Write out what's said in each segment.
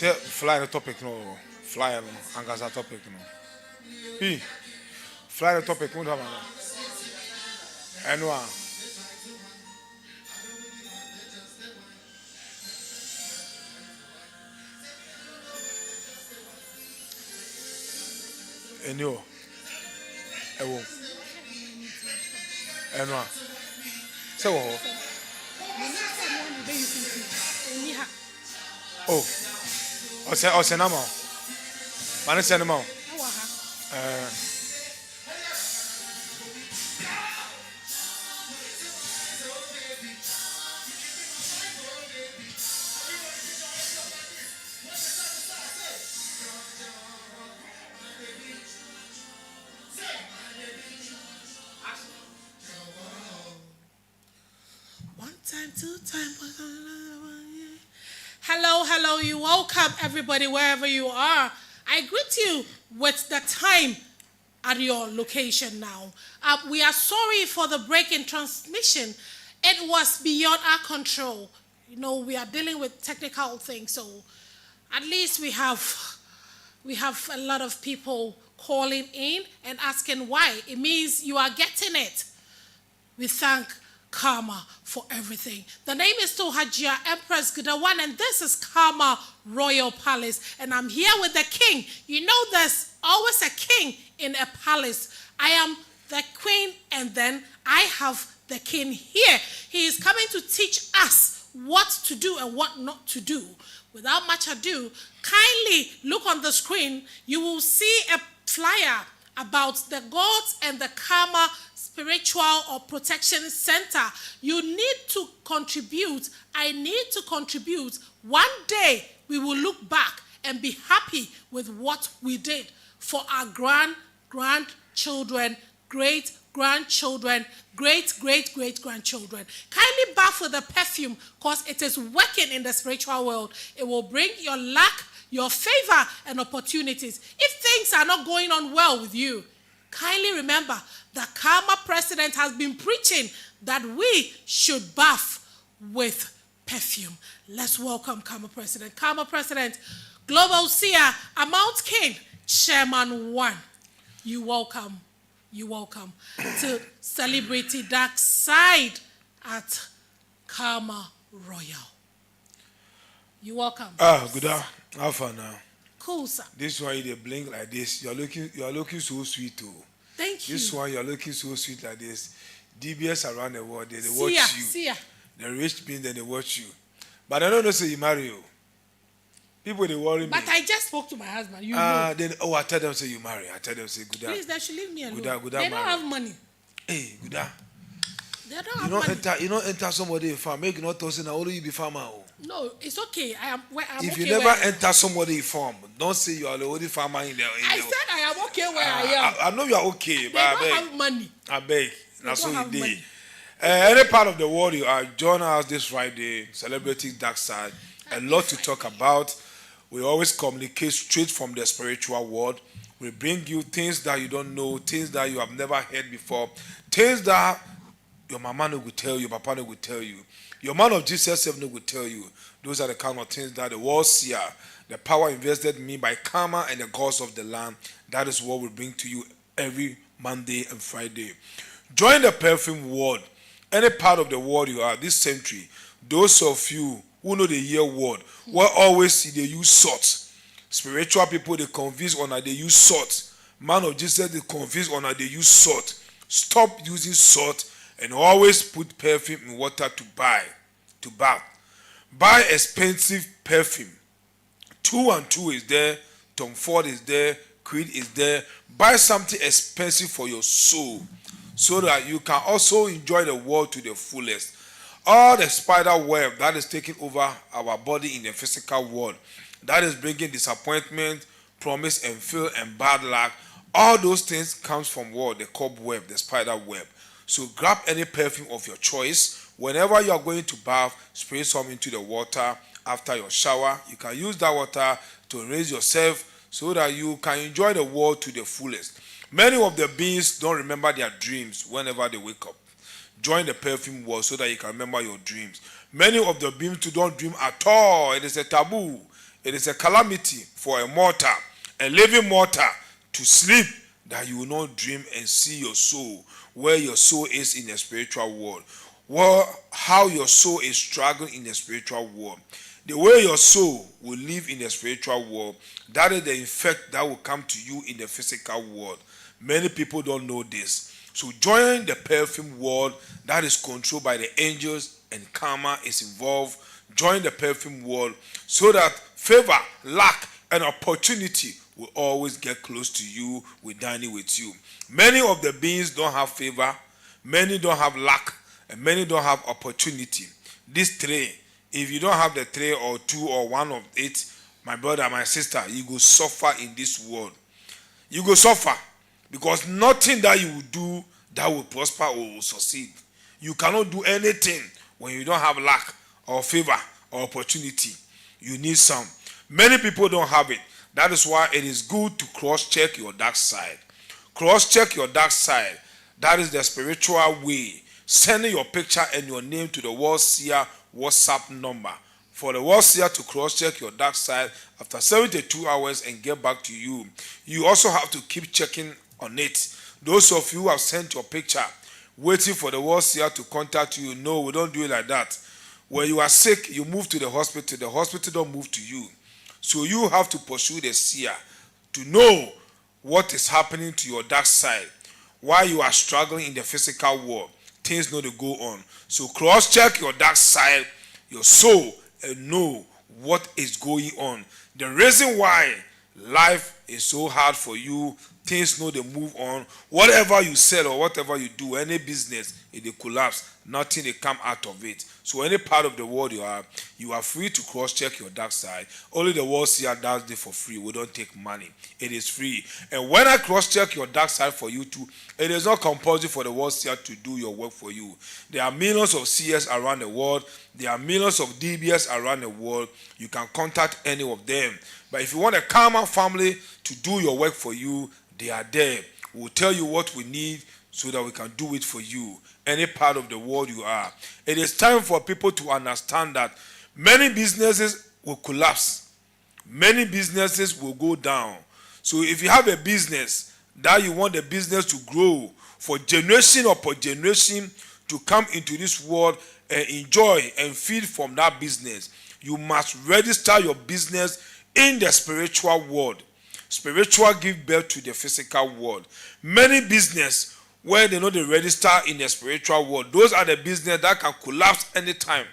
Say fly the topic no. Fly no. Angasa topic no. P. Fly the topic no. Anwa. Enyo. Ewo. Anwa. Say wo. Oh. Ose na mo. Mane se na mo. One time, two time. Hello, you welcome everybody wherever you are. I greet you with the time at your location now. We are sorry for the break in transmission. It was beyond our control. You know, we are dealing with technical things, so at least we have a lot of people calling in and asking why. It means you are getting it. We thank Karma for everything. The name is still Hajia Empress Gudawan, and this is Karma Royal Palace. And I'm here with the king. You know there's always a king in a palace. I am the queen, and then I have the king here. He is coming to teach us what to do and what not to do. Without much ado, kindly look on the screen. You will see a flyer about the gods and the Karma Spiritual or Protection Center. You need to contribute. I need to contribute. One day we will look back and be happy with what we did for our grandchildren, great-grandchildren, great-great-great-grandchildren. Kindly bath with the perfume because it is working in the spiritual world. It will bring your luck, your favor, and opportunities. If things are not going on well with you, kindly remember the Karma president has been preaching that we should bath with perfume. Let's welcome Karma president. Karma president, Global Seer, Amount King, Chairman 1. You welcome to Celebrity Dark Side at Karma Royal. You welcome. Good. How far now? Cool, sir. This one you blink like this. You are looking so sweet too. Thank you. This one you are looking so sweet like this. DBS around the world, they watch you. See ya. The rich mean then they watch you. But I don't know say you marry you. People they worry me. But I just spoke to my husband. You know. Then I tell them say you marry. I tell them say good. Please, they should leave me alone. Good. They don't have money. Hey, good. They don't have money. You don't enter somebody farm. Make you not tossing only you be farmer. No, it's okay. I'm if okay you never enter somebody farm, don't say you are the only farmer in there. I said I am okay where I am. I know you are okay, but I beg. Have money. I beg. That's what you did. Any part of the world you are, join us this Friday, celebrating Dark Side. A lot to talk about. We always communicate straight from the spiritual world. We bring you things that you don't know, things that you have never heard before, things that your mama no will tell you, papa no will tell you. Your man of Jesus self no will tell you. Those are the kind of things that the world seer, the power invested in me by Karma and the gods of the land. That is what we bring to you every Monday and Friday. Join the Perfume World. Any part of the world you are this century, those of you who know the year word, will always see they use salt. Spiritual people, they convince on how they use salt. Man of Jesus, they convince on how they use salt. Stop using salt and always put perfume in water to bath. Buy expensive perfume. 2 and 2 is there. Tom Ford is there. Creed is there. Buy something expensive for your soul so that you can also enjoy the world to the fullest. All the spider web that is taking over our body in the physical world, that is bringing disappointment, promise and fail and bad luck. All those things comes from what? The cobweb, the spider web. So grab any perfume of your choice. Whenever you are going to bath, spray some into the water after your shower. You can use that water to raise yourself so that you can enjoy the world to the fullest. Many of the beings don't remember their dreams whenever they wake up. Join the Perfume World so that you can remember your dreams. Many of the beings don't dream at all. It is a taboo. It is a calamity for a mortal, a living mortal, to sleep, that you will not dream and see your soul, where your soul is in the spiritual world. How your soul is struggling in the spiritual world. The way your soul will live in the spiritual world, that is the effect that will come to you in the physical world. Many people don't know this. So join the Perfume World that is controlled by the angels, and karma is involved. Join the Perfume World so that favor, luck, and opportunity will always get close to you, will dine with you. Many of the beings don't have favor, many don't have luck, and many don't have opportunity. These three, if you don't have the three or two or one of it, my brother, my sister, you go suffer in this world. You go suffer, because nothing that you will do that will prosper or will succeed. You cannot do anything when you don't have luck or favor or opportunity. You need some. Many people don't have it. That is why it is good to cross-check your dark side. Cross-check your dark side. That is the spiritual way. Sending your picture and your name to the World Seer WhatsApp number. For the World Seer to cross-check your dark side after 72 hours and get back to you. You also have to keep checking on it. Those of you who have sent your picture waiting for the World Seer to contact you, no, we don't do it like that. When you are sick, you move to the hospital don't move to you. So you have to pursue the seer to know what is happening to your dark side. While you are struggling in the physical world, things need to go on. So cross-check your dark side, your soul, and know what is going on. The reason why life is so hard for you, things need to move on. Whatever you sell or whatever you do, any business, it will collapse. Nothing will come out of it. So any part of the world you are free to cross-check your dark side. Only the World Seer does it for free. We don't take money. It is free. And when I cross-check your dark side for you too, it is not compulsory for the World Seer to do your work for you. There are millions of seers around the world. There are millions of DBS around the world. You can contact any of them. But if you want a Karma family to do your work for you, they are there. We'll tell you what we need so that we can do it for you. Any part of the world you are. It is time for people to understand that many businesses will collapse. Many businesses will go down. So if you have a business that you want the business to grow for generation upon generation to come into this world and enjoy and feed from that business, you must register your business in the spiritual world. Spiritual give birth to the physical world. Many business where they know they register in the spiritual world, those are the business that can collapse anytime.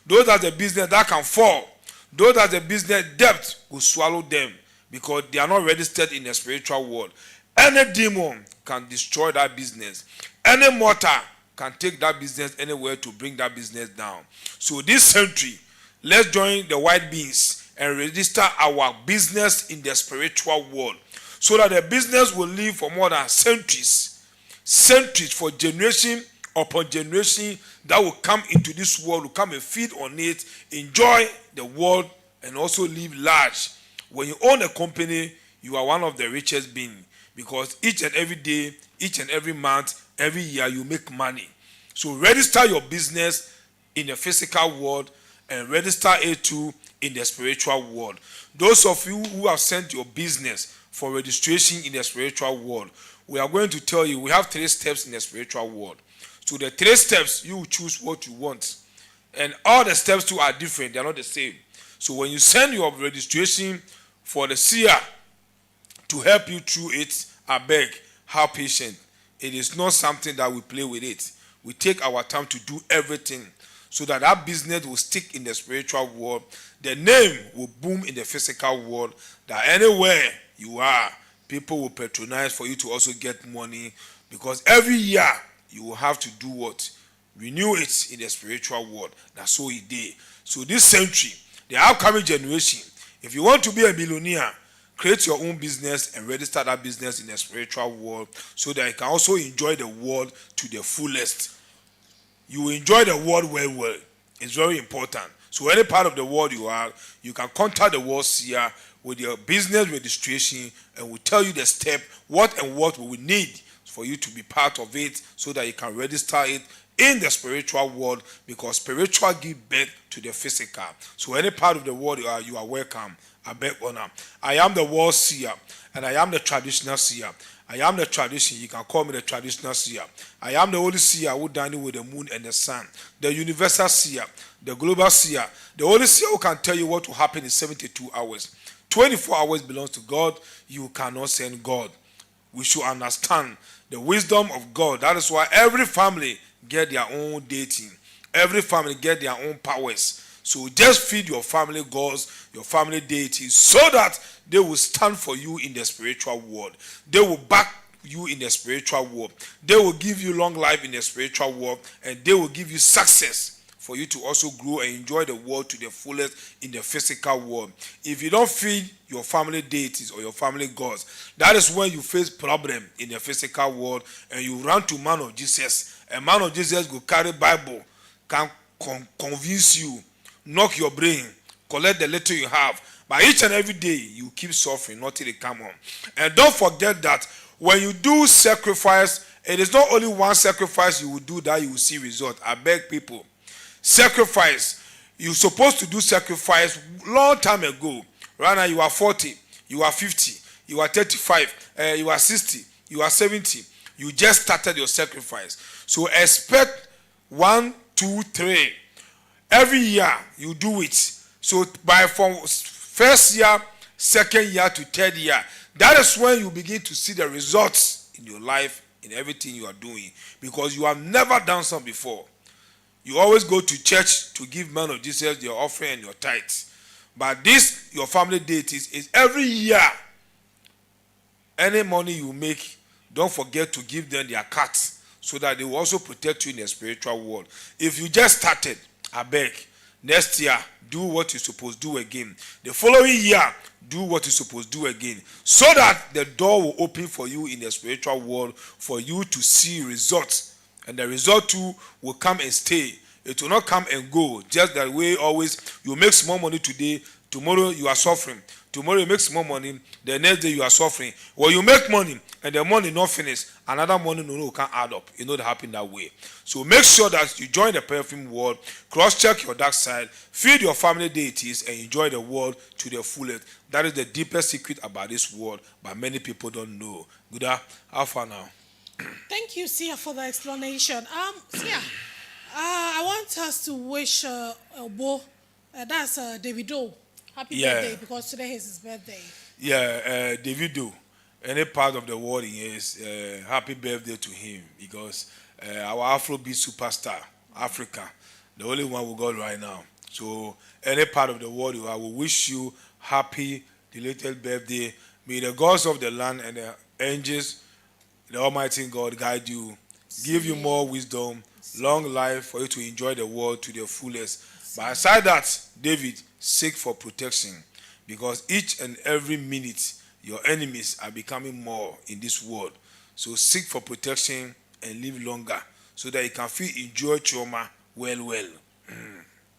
Those are the business that can fall. Those are the business debt will swallow them because they are not registered in the spiritual world. Any demon can destroy that business. Any mortal can take that business anywhere to bring that business down. So this century, let's join the white beings and register our business in the spiritual world so that the business will live for more than centuries for generation upon generation that will come into this world, will come and feed on it, enjoy the world, and also live large. When you own a company, you are one of the richest beings because each and every day, each and every month, every year, you make money. So register your business in the physical world and register it too in the spiritual world. Those of you who have sent your business for registration in the spiritual world, we are going to tell you we have 3 steps in the spiritual world. So the 3 steps, you choose what you want. And all the steps too are different. They are not the same. So when you send your registration for the seer to help you through it, I beg, have patience. It is not something that we play with it. We take our time to do everything so that that business will stick in the spiritual world. The name will boom in the physical world. That anywhere you are, people will patronize for you to also get money because every year you will have to do what? Renew it in the spiritual world. That's so it did. So this century, the upcoming generation, if you want to be a millionaire, create your own business and register that business in the spiritual world so that you can also enjoy the world to the fullest. You will enjoy the world well. It's very important. So any part of the world you are, you can contact the World Seer with your business registration and we'll tell you the step, what we will need for you to be part of it so that you can register it in the spiritual world, because spiritual give birth to the physical. So any part of the world you are welcome. I beg honor. I am the world seer, and I am the traditional seer. I am the tradition. You can call me the traditional seer. I am the only seer who dining with the moon and the sun. The universal seer, the global seer, the only seer who can tell you what will happen in 72 hours. 24 hours belongs to God. You cannot send God. We should understand the wisdom of God. That is why every family get their own deity. Every family get their own powers. So just feed your family gods, your family deities, so that they will stand for you in the spiritual world. They will back you in the spiritual world. They will give you long life in the spiritual world, and they will give you success for you to also grow and enjoy the world to the fullest in the physical world. If you don't feed your family deities or your family gods, that is when you face problem in the physical world, and you run to man of Jesus. A man of Jesus will carry Bible, can convince you, knock your brain, collect the little you have. But each and every day, you keep suffering, nothing will come on. And don't forget that when you do sacrifice, it is not only one sacrifice you will do that you will see result. I beg people. Sacrifice. You're supposed to do sacrifice long time ago. Right now, you are 40, you are 50, you are 35, you are 60, you are 70. You just started your sacrifice. So expect 1, 2, 3. Every year you do it. So from first year, second year to third year, that is when you begin to see the results in your life, in everything you are doing, because you have never done something before. You always go to church to give man of Jesus your offering and your tithes. But this, your family deities, is every year. Any money you make, don't forget to give them their cuts, so that they will also protect you in the spiritual world. If you just started, I beg, next year, do what you're supposed to do again. The following year, do what you're supposed to do again. So that the door will open for you in the spiritual world, for you to see results. And the result too will come and stay. It will not come and go. Just that way always, you make small money today, tomorrow you are suffering. Tomorrow you make small money, the next day you are suffering. Well, you make money, and the money not finished, another money no can add up. It not happen that way. So make sure that you join the Perfume World, cross-check your dark side, feed your family deities, and enjoy the world to the fullest. That is the deepest secret about this world, but many people don't know. Good, how far now? Thank you, Sia, for the explanation. Sia, I want us to wish Obo, that's Davido, happy birthday, because today is his birthday. Yeah, Davido, any part of the world he is, happy birthday to him, because our Afrobeat superstar, Africa, the only one we got right now. So any part of the world you are, we wish you happy, belated birthday. May the gods of the land and the angels, the Almighty God, guide you, give you more wisdom, long life for you to enjoy the world to the fullest. But aside that, David, seek for protection, because each and every minute your enemies are becoming more in this world. So seek for protection and live longer, so that you can feel enjoy trauma well.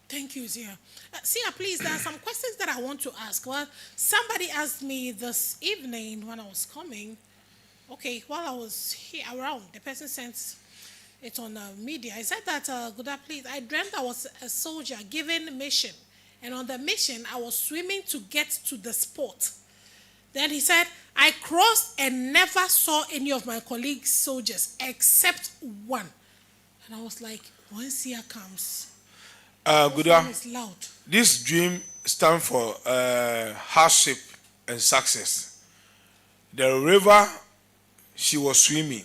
Thank you, Sia. Sia, please, there are some questions that I want to ask. Well, somebody asked me this evening when I was coming. Okay, while I was here around, the person sent it on media. I said that, Guda, please, I dreamt I was a soldier given a mission. And on the mission, I was swimming to get to the sport. Then he said, I crossed and never saw any of my colleagues soldiers except one. And I was like, when Sia comes, Guda, loud. This dream stands for hardship and success. The river she was swimming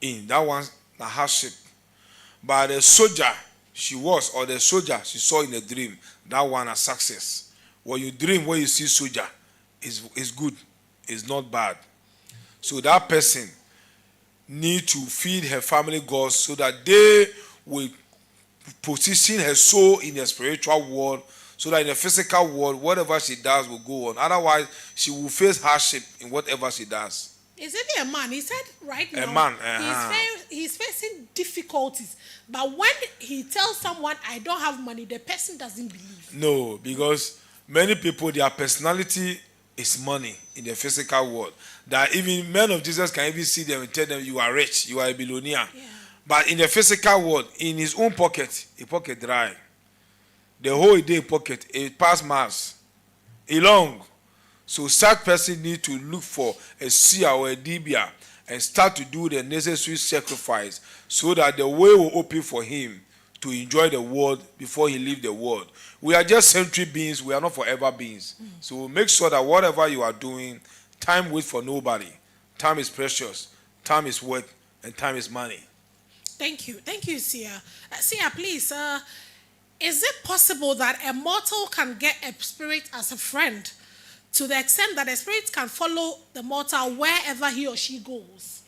in, that one's a hardship. But the soldier she was, or the soldier she saw in the dream, that one a success. When you dream, when you see soldier, is good, it's not bad. So that person need to feed her family gods, so that they will position her soul in the spiritual world, so that in the physical world, whatever she does will go on. Otherwise, she will face hardship in whatever she does. Is it a man? He said right now, a man, he's facing difficulties. But when he tells someone, I don't have money, the person doesn't believe. No, because many people, their personality is money in the physical world. That even men of Jesus can even see them and tell them, you are rich, you are a billionaire. Yeah. But in the physical world, in his own pocket, a pocket dry. The whole day pocket, it pass mass. A long. So such person need to look for a seer or a dibia and start to do the necessary sacrifice so that the way will open for him to enjoy the world before he leave the world. We are just century beings. We are not forever beings. So make sure that whatever you are doing, time waits for nobody. Time is precious. Time is worth, and time is money. Thank you, Sia. Sia, please. Is it possible that a mortal can get a spirit as a friend, to the extent that a spirit can follow the mortal wherever he or she goes?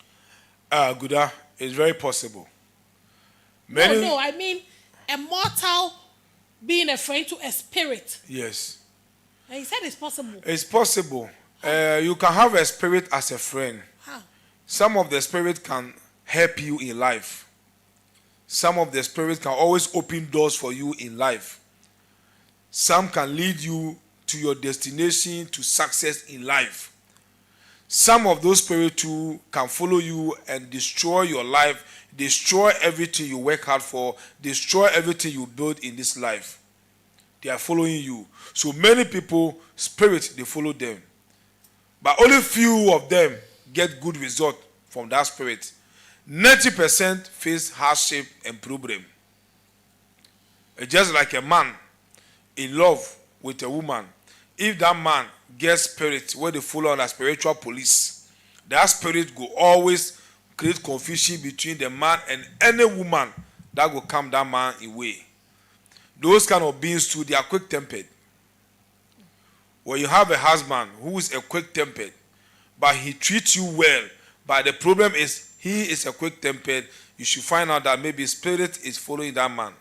Guda, it's very possible. No, I mean a mortal being a friend to a spirit. Yes. And he said it's possible. It's possible. You can have a spirit as a friend. How? Some of the spirits can help you in life. Some of the spirits can always open doors for you in life. Some can lead you to your destination, to success in life. Some of those spirits too can follow you and destroy your life, destroy everything you work hard for, destroy everything you build in this life. They are following you. So many people, spirits, they follow them. But only few of them get good result from that spirit. 90% face hardship and problem. It's just like a man in love with a woman. If that man gets spirit where they follow on a spiritual police, that spirit will always create confusion between the man and any woman that will come that man away. Those kind of beings too, they are quick-tempered. When you have a husband who is a quick-tempered, but he treats you well, but the problem is he is a quick-tempered, you should find out that maybe spirit is following that man.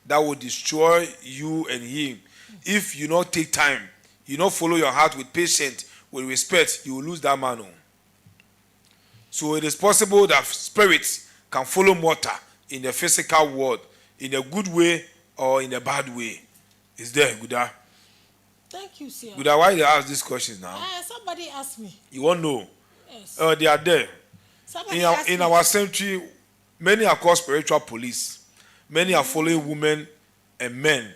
That will destroy you and him. If you not take time, you not follow your heart with patience, with respect, you will lose that man. So it is possible that spirits can follow mortal in the physical world, in a good way or in a bad way. Is there, Guda? Thank you, sir. Guda, why they ask these questions now? Somebody asked me. You won't know. Yes. They are there. In me. our century, many are called spiritual police. Many are following women and men.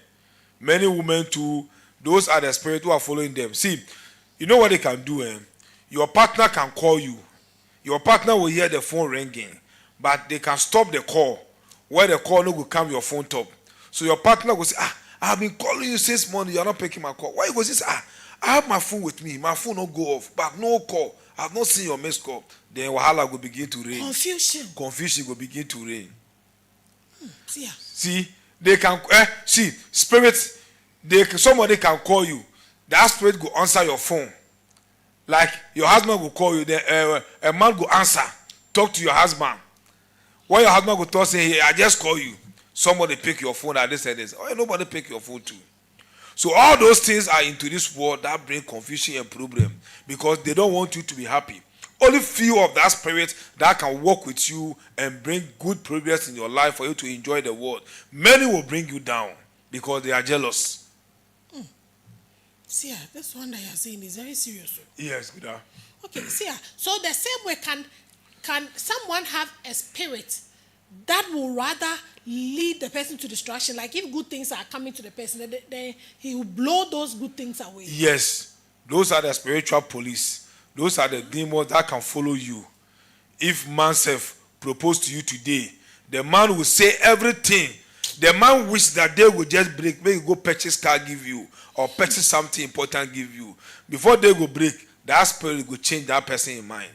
Many women too, those are the spirits who are following them. See, you know what they can do? Your partner can call you. Your partner will hear the phone ringing, but they can stop the call. Where the call no will come your phone top. So your partner will say, I have been calling you since morning, you are not picking my call. Why? Because this, I have my phone with me. My phone don't go off, but no call. I have not seen your missed call. Then wahala will begin to reign. Confusion will begin to reign. See, they can see spirits. Somebody can call you. That spirit will answer your phone. Like your husband will call you. Then a man will answer. Talk to your husband. When your husband will talk, say, "Hey, I just call you." Somebody pick your phone at this and this. Oh, nobody pick your phone too. So all those things are into this world that bring confusion and problem because they don't want you to be happy. Only few of that spirit that can work with you and bring good progress in your life for you to enjoy the world. Many will bring you down because they are jealous. See, this one that you are saying is very serious. Yes, good. Okay, see, so the same way can someone have a spirit that will rather lead the person to destruction? Like if good things are coming to the person, then he will blow those good things away. Yes, those are the spiritual police. Those are the demons that can follow you. If man self proposed to you today, the man will say everything. The man wish that they will just break, maybe go purchase car give you, or purchase something important give you. Before they go break, that spirit will change that person in mind.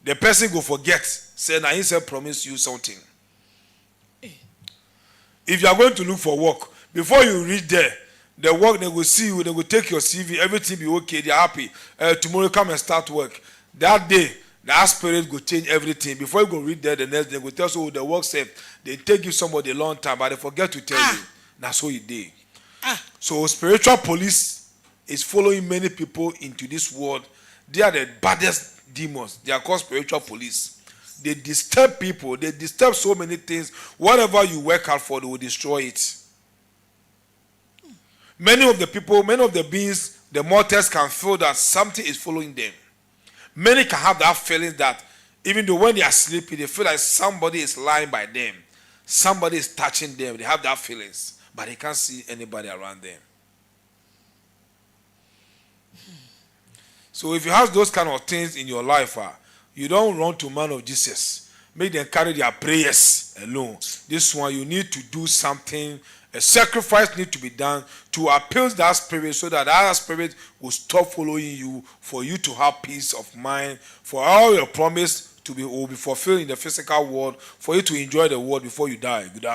The person will forget, say, now he said promise you something. If you are going to look for work, before you reach there, the work, they will see you, they will take your CV, everything be okay, they are happy. Tomorrow come and start work. That day, that spirit will change everything. Before you go read there, the next day, they will tell you, oh, the work said, they take you somebody a long time, but they forget to tell you. That's what you did. So spiritual police is following many people into this world. They are the baddest demons. They are called spiritual police. They disturb people. They disturb so many things. Whatever you work hard for, they will destroy it. Many of the people, many of the beings, the mortals can feel that something is following them. Many can have that feeling that Even though when they are sleeping, they feel like somebody is lying by them. Somebody is touching them. They have that feelings. But they can't see anybody around them. So if you have those kind of things in your life, you don't run to man of Jesus. Make them carry their prayers alone. This one, you need to do something. A sacrifice needs to be done to appeal that spirit so that that spirit will stop following you, for you to have peace of mind, for all your promise will be fulfilled in the physical world, for you to enjoy the world before you die. Good.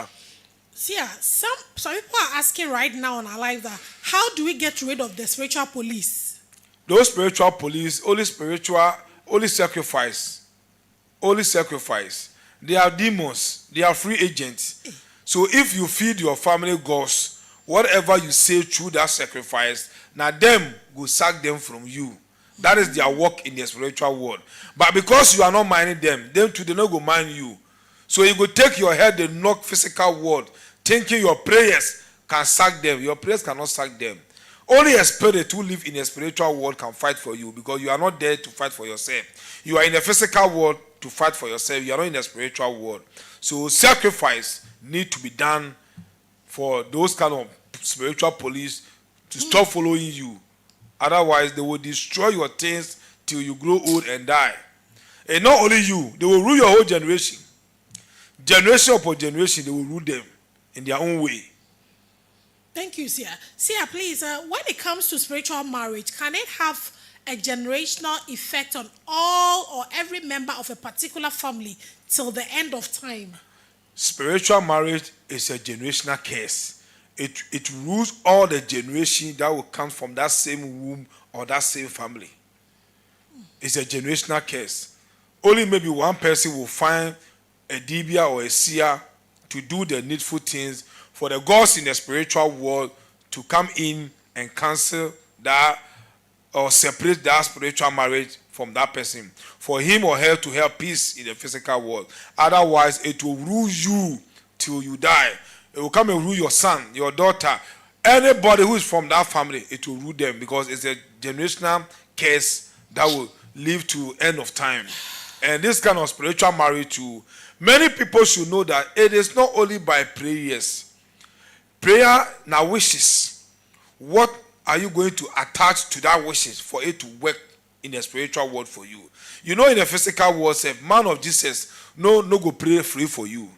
See, some people are asking right now on our live that how do we get rid of the spiritual police? Those spiritual police, only sacrifice. Only sacrifice. They are demons. They are free agents. So if you feed your family gods, whatever you say through that sacrifice, now them will sack them from you. That is their work in the spiritual world. But because you are not minding them too, they not go mind you. So you go take your head, the knock physical world, thinking your prayers can sack them. Your prayers cannot sack them. Only a spirit who live in a spiritual world can fight for you, because you are not there to fight for yourself. You are in the physical world to fight for yourself. You are not in the spiritual world. So sacrifice need to be done for those kind of spiritual police to stop following you. Otherwise, they will destroy your things till you grow old and die. And not only you, they will rule your whole generation. Generation upon generation, they will rule them in their own way. Thank you, Sia. Sia, please, when it comes to spiritual marriage, can it have a generational effect on all or every member of a particular family till the end of time? Spiritual marriage is a generational curse. It rules all the generation that will come from that same womb or that same family. It's a generational curse. Only maybe one person will find a dibia or a seer to do the needful things for the gods in the spiritual world to come in and cancel that or separate that spiritual marriage from that person, for him or her to have peace in the physical world. Otherwise, it will rule you till you die. It will come and rule your son, your daughter, anybody who is from that family. It will rule them, because it's a generational curse that will live to end of time. And this kind of spiritual marriage too, many people should know that it is not only by prayers. Prayer now wishes. What are you going to attach to that wishes for it to work in the spiritual world for you? You know, in the physical world, say, man of Jesus, no go pray free for you.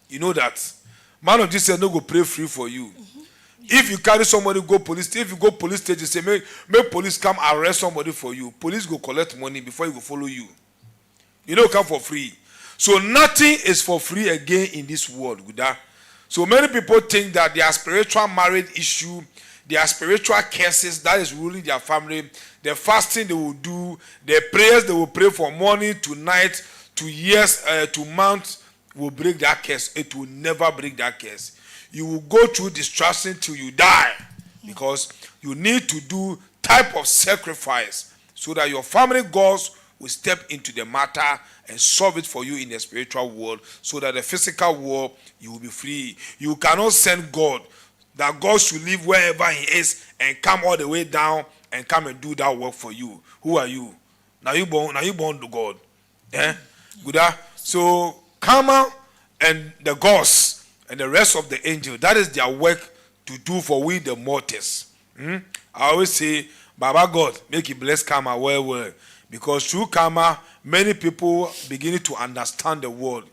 You know that. Man of Jesus no go pray free for you. Mm-hmm. If you carry somebody go police, if you go police station, say make police come arrest somebody for you. Police go collect money before you go follow you. You don't come for free. So nothing is for free again in this world. So many people think that their spiritual marriage issue, their spiritual curses that is ruling their family, the fasting they will do, the prayers they will pray from morning to night, to years, to months, will break that curse. It will never break that curse. You will go through distraction till you die, because you need to do type of sacrifice so that your family gods will step into the matter and solve it for you in the spiritual world, so that the physical world you will be free. You cannot send God, that God should live wherever he is and come all the way down and come and do that work for you. Who are you? Now you born to God. Good. So Karma and the gods and the rest of the angels, that is their work to do for we the mortals. I always say, Baba God, make it bless Karma well. Because through Karma, many people beginning to understand the world.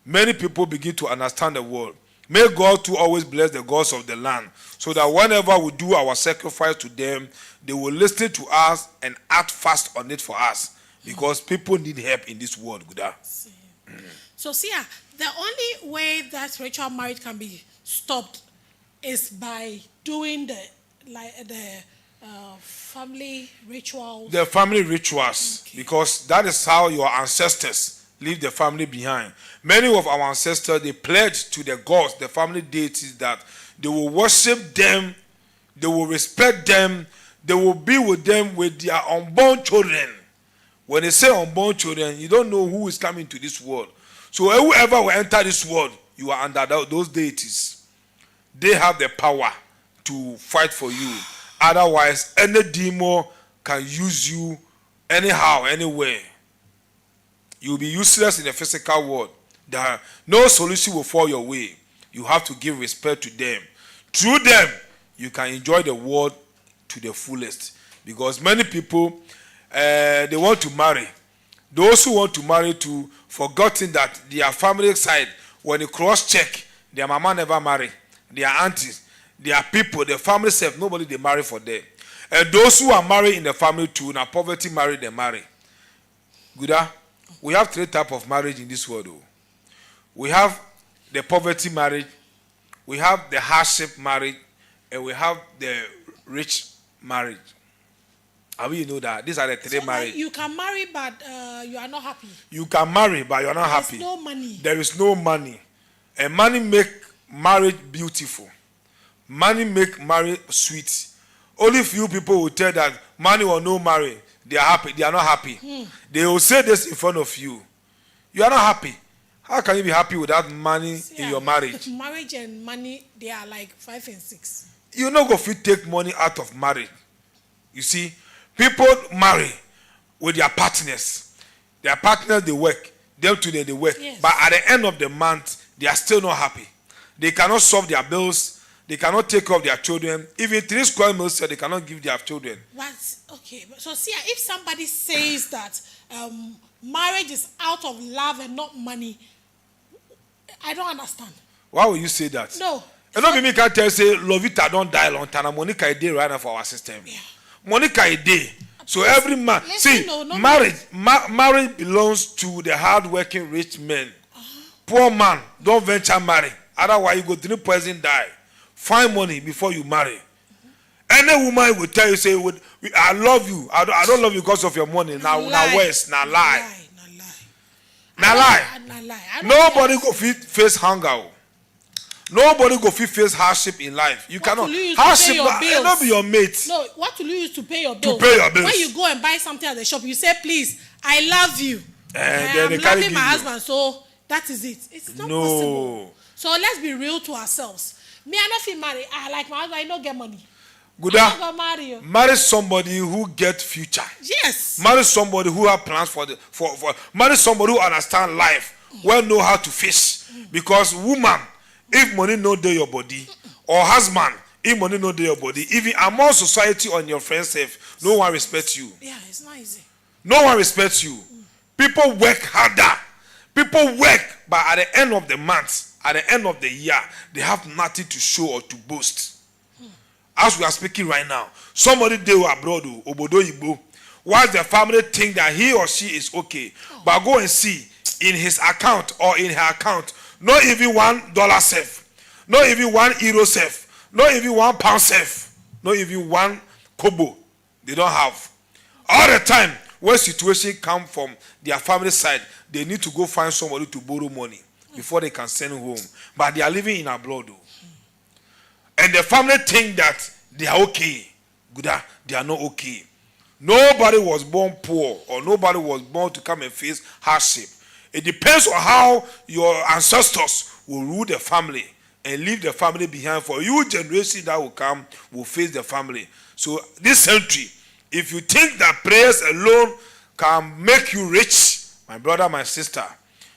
Many people begin to understand the world. May God too always bless the gods of the land, so that whenever we do our sacrifice to them, they will listen to us and act fast on it for us. Because people need help in this world. So, Sia, the only way that spiritual marriage can be stopped is by doing the family rituals. The family rituals, okay. Because that is how your ancestors leave the family behind. Many of our ancestors, they pledged to the gods, the family deities, that they will worship them, they will respect them, they will be with them with their unborn children. When they say unborn children, you don't know who is coming to this world. So whoever will enter this world, you are under those deities. They have the power to fight for you. Otherwise, any demon can use you anyhow, anywhere. You'll be useless in the physical world. No solution will fall your way. You have to give respect to them. Through them, you can enjoy the world to the fullest. Because many people, they want to marry. Those who want to marry too, forgetting that their family side, when you cross-check, their mama never marry. Their aunties, their people, their family self, nobody they marry for them. And those who are married in the family too, now poverty marry, they marry. Good. We have 3 types of marriage in this world. Though. We have the poverty marriage, we have the hardship marriage, and we have the rich marriage. How will you know that? These are the 3 marriages. You can marry, but you are not happy. You can marry, but you are not happy. There is no money. There is no money. And money make marriage beautiful. Money make marriage sweet. Only few people will tell that money or no marriage, they are happy. They are not happy. They will say this in front of you. You are not happy. How can you be happy without money in your marriage? Marriage and money, they are like 5 and 6. You not go fit take money out of marriage. You see, people marry with their partners. Their partners, they work. Them today, they work. Yes. But at the end of the month, they are still not happy. They cannot solve their bills. They cannot take care of their children. Even 3 square meals, they cannot give their children. What? Okay. So, see, if somebody says that marriage is out of love and not money, I don't understand. Why will you say that? No. And not me can tell you, say, Lovita don't die long time. Monica is there right now for our system. Yeah. Monica is there. So every man, see, marriage belongs to the hard-working rich men. Poor man, don't venture marry. Otherwise, you go drink poison, die. Find money before you marry. Any woman will tell you, say, I love you. I don't love you because of your money. Now west, now lie. Now lie. Nobody go face hunger. Nobody go face hardship in life. You cannot. Hardship not be your mate. No, what will you use to pay your bills? To pay your bills. When you go and buy something at the shop, you say, please, I love you. And I'm loving my husband, so that is it. It's not possible. So let's be real to ourselves. Me, I not feel married. I like my husband, I don't get money. Good. Marry somebody who get future. Yes. Marry somebody who have plans for marry somebody who understand life, well know how to fish. Because woman, if money no dey your body, or husband, if money no dey your body, even among society on your friends self, no one respects you. Yeah, it's not easy. No one respects you. People work harder. People work, but at the end of the month, at the end of the year, they have nothing to show or to boast. As we are speaking right now, somebody they were abroad, Obodo Igbo, whilst the family think that he or she is okay, but go and see in his account or in her account, not even $1 safe, not even €1 safe, not even £1 safe, not even 1 kobo. They don't have. All the time, when situation come from their family side, they need to go find somebody to borrow money before they can send home. But they are living in abroad. And the family think that they are okay. Good, they are not okay. Nobody was born poor or nobody was born to come and face hardship. It depends on how your ancestors will rule the family and leave the family behind. For you, generation that will come will face the family. So this century, if you think that prayers alone can make you rich, my brother, my sister,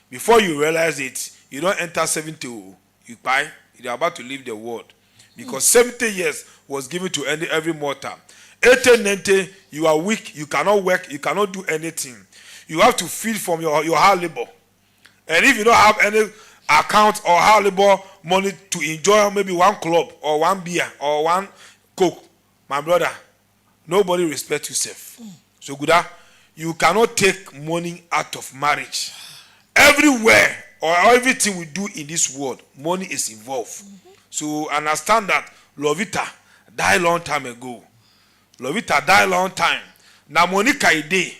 before you realize it, you don't enter 70, you buy, you're about to leave the world. Because 70 years was given to every mortal. 80, 90, you are weak, you cannot work, you cannot do anything. You have to feed from your hard labor. And if you don't have any account or hard labor money to enjoy maybe 1 club or 1 beer or 1 coke, my brother, nobody respects yourself. So good, you cannot take money out of marriage. Everywhere or everything we do in this world, money is involved. So understand that Lovita died long time ago. Lovita died long time. Now Monica is there.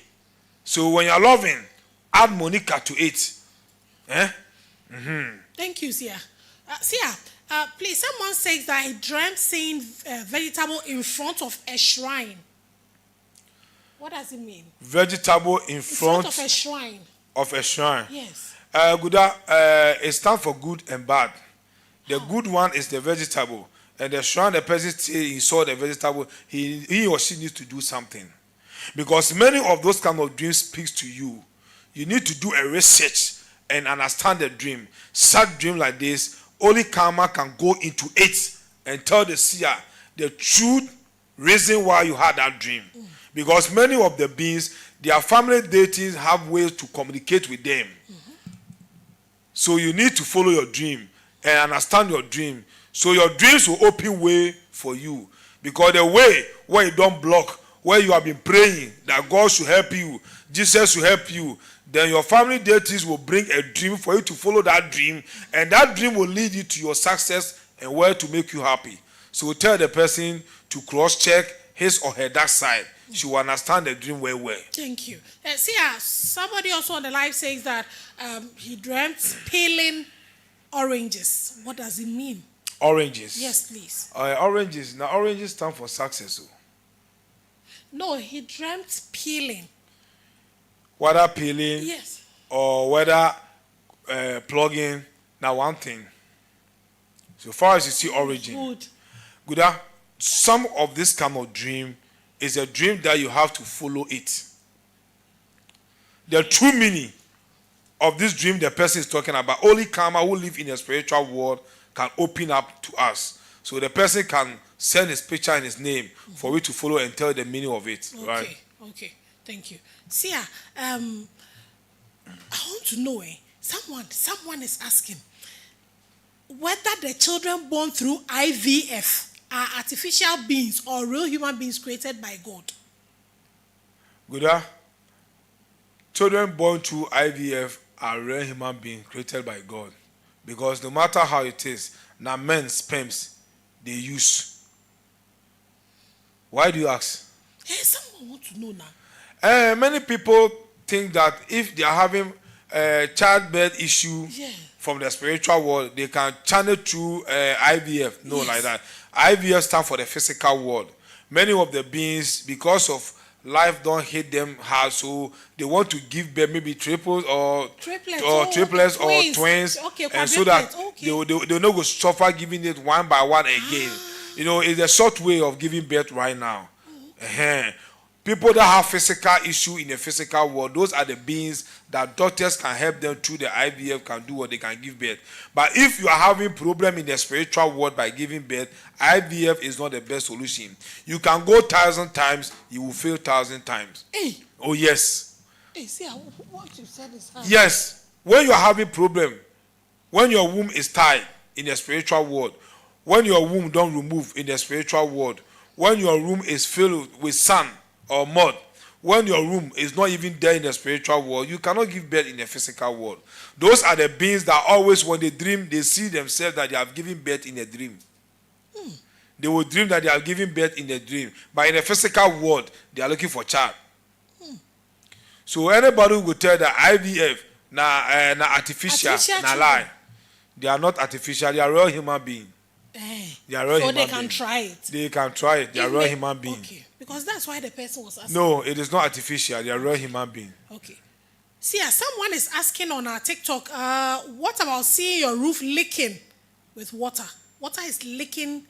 So when you're loving, add Monica to it. Thank you, Sia. Sia, please, someone says that he dreamt seeing vegetable in front of a shrine. What does it mean? Vegetable in front of a shrine. Of a shrine. Yes. It stands for good and bad. The good one is the vegetable. And the shrine, the person he saw the vegetable, he or she needs to do something. Because many of those kind of dreams speaks to you. you need to do a research and understand the dream. Such dream like this, only karma can go into it and tell the seer the true reason why you had that dream. Because many of the beings, their family deities have ways to communicate with them. So you need to follow your dream and understand your dream. So your dreams will open way for you. Because the way where you don't block, where you have been praying that God should help you, Jesus should help you, then your family deities will bring a dream for you to follow that dream, and that dream will lead you to your success and where to make you happy. So tell the person to cross-check his or her dark side. She will understand the dream well. Thank you. See, somebody also on the live says that he dreamt peeling oranges. What does it mean? Oranges? Yes, please. Oranges. Now, oranges stand for success. No, he dreamt peeling. Whether peeling, yes, or whether plugging, now one thing. So far as you see origin. Good. Some of this kind of dream is a dream that you have to follow it. The true meaning of this dream the person is talking about, only karma who live in the spiritual world can open up to us. So the person can send his picture and his name for you to follow and tell the meaning of it. Okay, right? Okay, thank you. See, I want to know, someone is asking whether the children born through IVF are artificial beings or real human beings created by God. Good. Children born through IVF are real human beings created by God. Because no matter how it is, now men's sperms they use. Why do you ask? Hey, someone want to know now. Many people think that if they are having a childbirth issue from the spiritual world, they can channel through IVF. No, like that. IVF stands for the physical world. Many of the beings, because of life don't hit them hard, so they want to give birth, maybe triplets or triplets or twins, and so that they not go suffer giving it one by one again. You know, it's a short way of giving birth right now. People that have physical issue in the physical world, those are the beings that doctors can help them through the IVF, can do what they can give birth. But if you are having problem in the spiritual world by giving birth, IVF is not the best solution. You can go 1,000 times, you will fail 1,000 times. Hey. Oh yes. Hey, see what you said is hard. Yes. When you are having problem, when your womb is tied in the spiritual world, when your womb don't remove in the spiritual world, when your room is filled with sand or mud, when your room is not even there in the spiritual world, you cannot give birth in the physical world. Those are the beings that always, when they dream, they see themselves that they have given birth in a dream. They will dream that they are giving birth in the dream. But in the physical world, they are looking for child. So anybody who will tell that IVF, na artificial, na lie. They are not artificial, they are real human beings. They are real human beings. So they can try it. They can try it. They are real human beings. Okay. Because that's why the person was asking. No, it is not artificial. They are real human beings. Okay. See, someone is asking on our TikTok, what about seeing your roof leaking with water? Water is leaking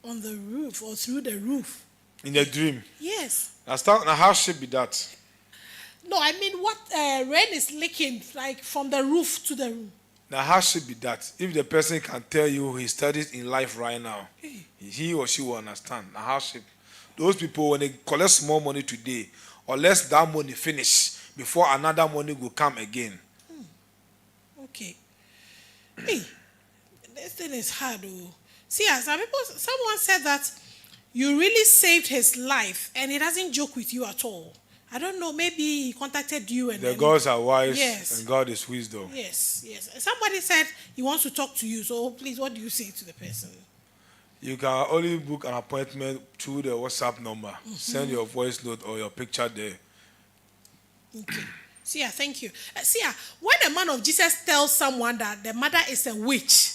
on the roof or through the roof. In the dream? Yes. Now how should be that? No, I mean what rain is leaking like from the roof to the room. Now how should be that? If the person can tell you he studies in life right now, he or she will understand. Now how should those people, when they collect small money today, unless that money finish before another money will come again. Okay. Hey, this thing is hard. See, someone said that you really saved his life and he doesn't joke with you at all. I don't know, maybe he contacted you and the gods are wise and God is wisdom. Yes. Somebody said he wants to talk to you, so please, what do you say to the person? You can only book an appointment through the WhatsApp number. Send your voice note or your picture there. Okay. See, thank you. See, when a man of Jesus tells someone that the mother is a witch,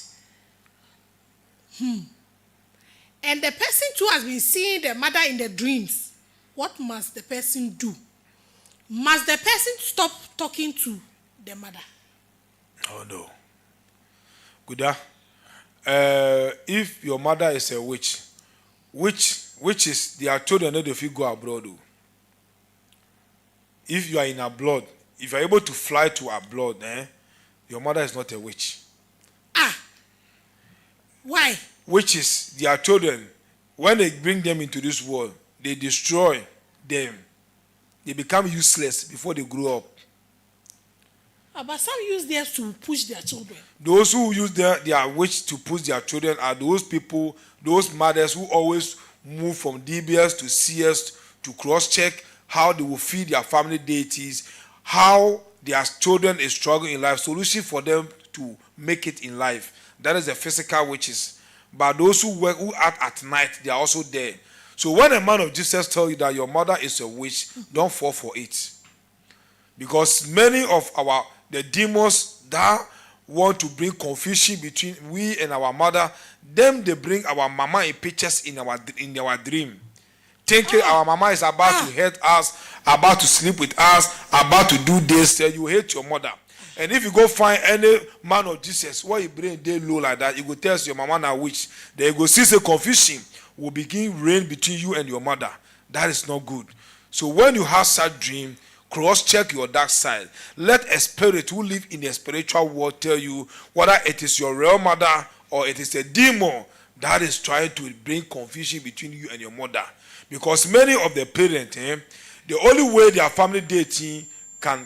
and the person too has been seeing the mother in the dreams, what must the person do? Must the person stop talking to the mother? Oh no. Good. If your mother is a witch, witches, they are told that they feel go abroad. If you are in abroad, if you're able to fly to abroad, your mother is not a witch. Why? Witches, their children, when they bring them into this world, they destroy them. They become useless before they grow up. But some use theirs to push their children. Those who use their witch to push their children are those people, those mothers who always move from DBS to CS to cross-check how they will feed their family deities, how their children is struggling in life, solution for them to make it in life. That is the physical witches. But those who work, who act at night, they are also there. So when a man of Jesus tells you that your mother is a witch, don't fall for it. Because many of the demons that want to bring confusion between we and our mother, they bring our mama in pictures in our dream. Thinking our mama is about to hurt us, about to sleep with us, about to do this, you hate your mother. And if you go find any man of Jesus, why you bring day low like that, you go tell your mama now which. Then you go see the confusion will begin reign between you and your mother. That is not good. So when you have such dream, cross-check your dark side. Let a spirit who live in the spiritual world tell you whether it is your real mother or it is a demon that is trying to bring confusion between you and your mother. Because many of the parents, the only way their family dating can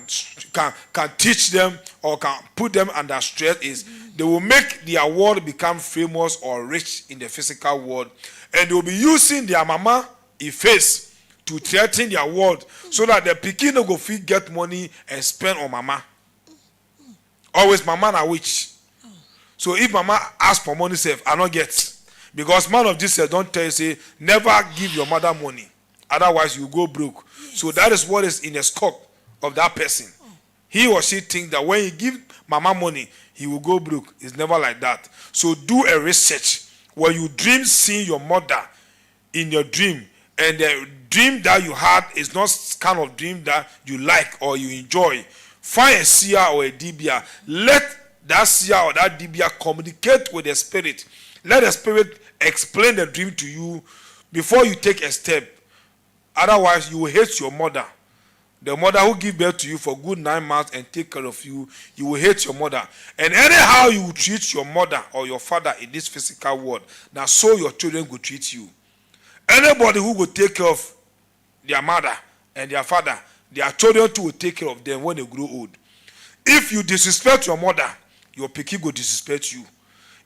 teach them or can put them under stress is they will make their world become famous or rich in the physical world, and they will be using their mama in face to threaten their world so that the pikin no go fit get money and spend on mama. Always mama na witch. So if mama ask for money, sef I not get. Because man of Jesus don't tell you, say, never give your mother money. Otherwise you go broke. Yes. So that is what is in the scope of that person. He or she think that when you give mama money, he will go broke. It's never like that. So do a research. When you dream seeing your mother in your dream, and the dream that you had is not kind of dream that you like or you enjoy, find a seer or a dibia. Let that seer or that dibia communicate with the spirit. Let the spirit explain the dream to you before you take a step. Otherwise, you will hate your mother. The mother who gave birth to you for good 9 months and take care of you, you will hate your mother. And anyhow you will treat your mother or your father in this physical world, now so your children will treat you. Anybody who will take care of their mother and their father, their children too will take care of them when they grow old. If you disrespect your mother, your pikin will disrespect you.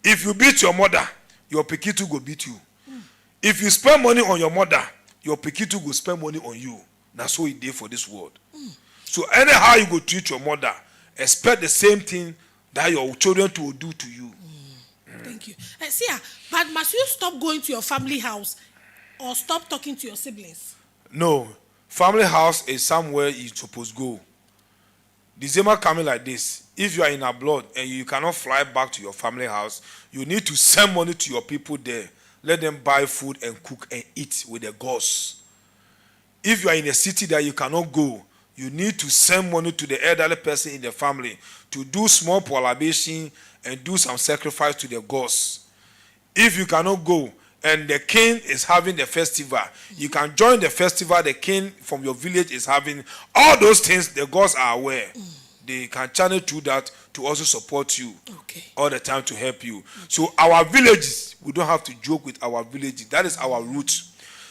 If you beat your mother, your pikin too will beat you. If you spend money on your mother, your pikin too will spend money on you. That's what it did for this world. So anyhow you go treat your mother, expect the same thing that your children too will do to you. Thank you. Sia, but must you stop going to your family house or stop talking to your siblings? No. Family house is somewhere you're supposed to go. December coming like this. If you are in abroad and you cannot fly back to your family house, you need to send money to your people there. Let them buy food and cook and eat with the gods. If you are in a city that you cannot go, you need to send money to the elderly person in the family to do small libation and do some sacrifice to the gods. If you cannot go and the king is having the festival, you can join the festival the king from your village is having. All those things, the gods are aware. They can channel through that to also support you all the time to help you. So our villages, we don't have to joke with our villages. That is our root.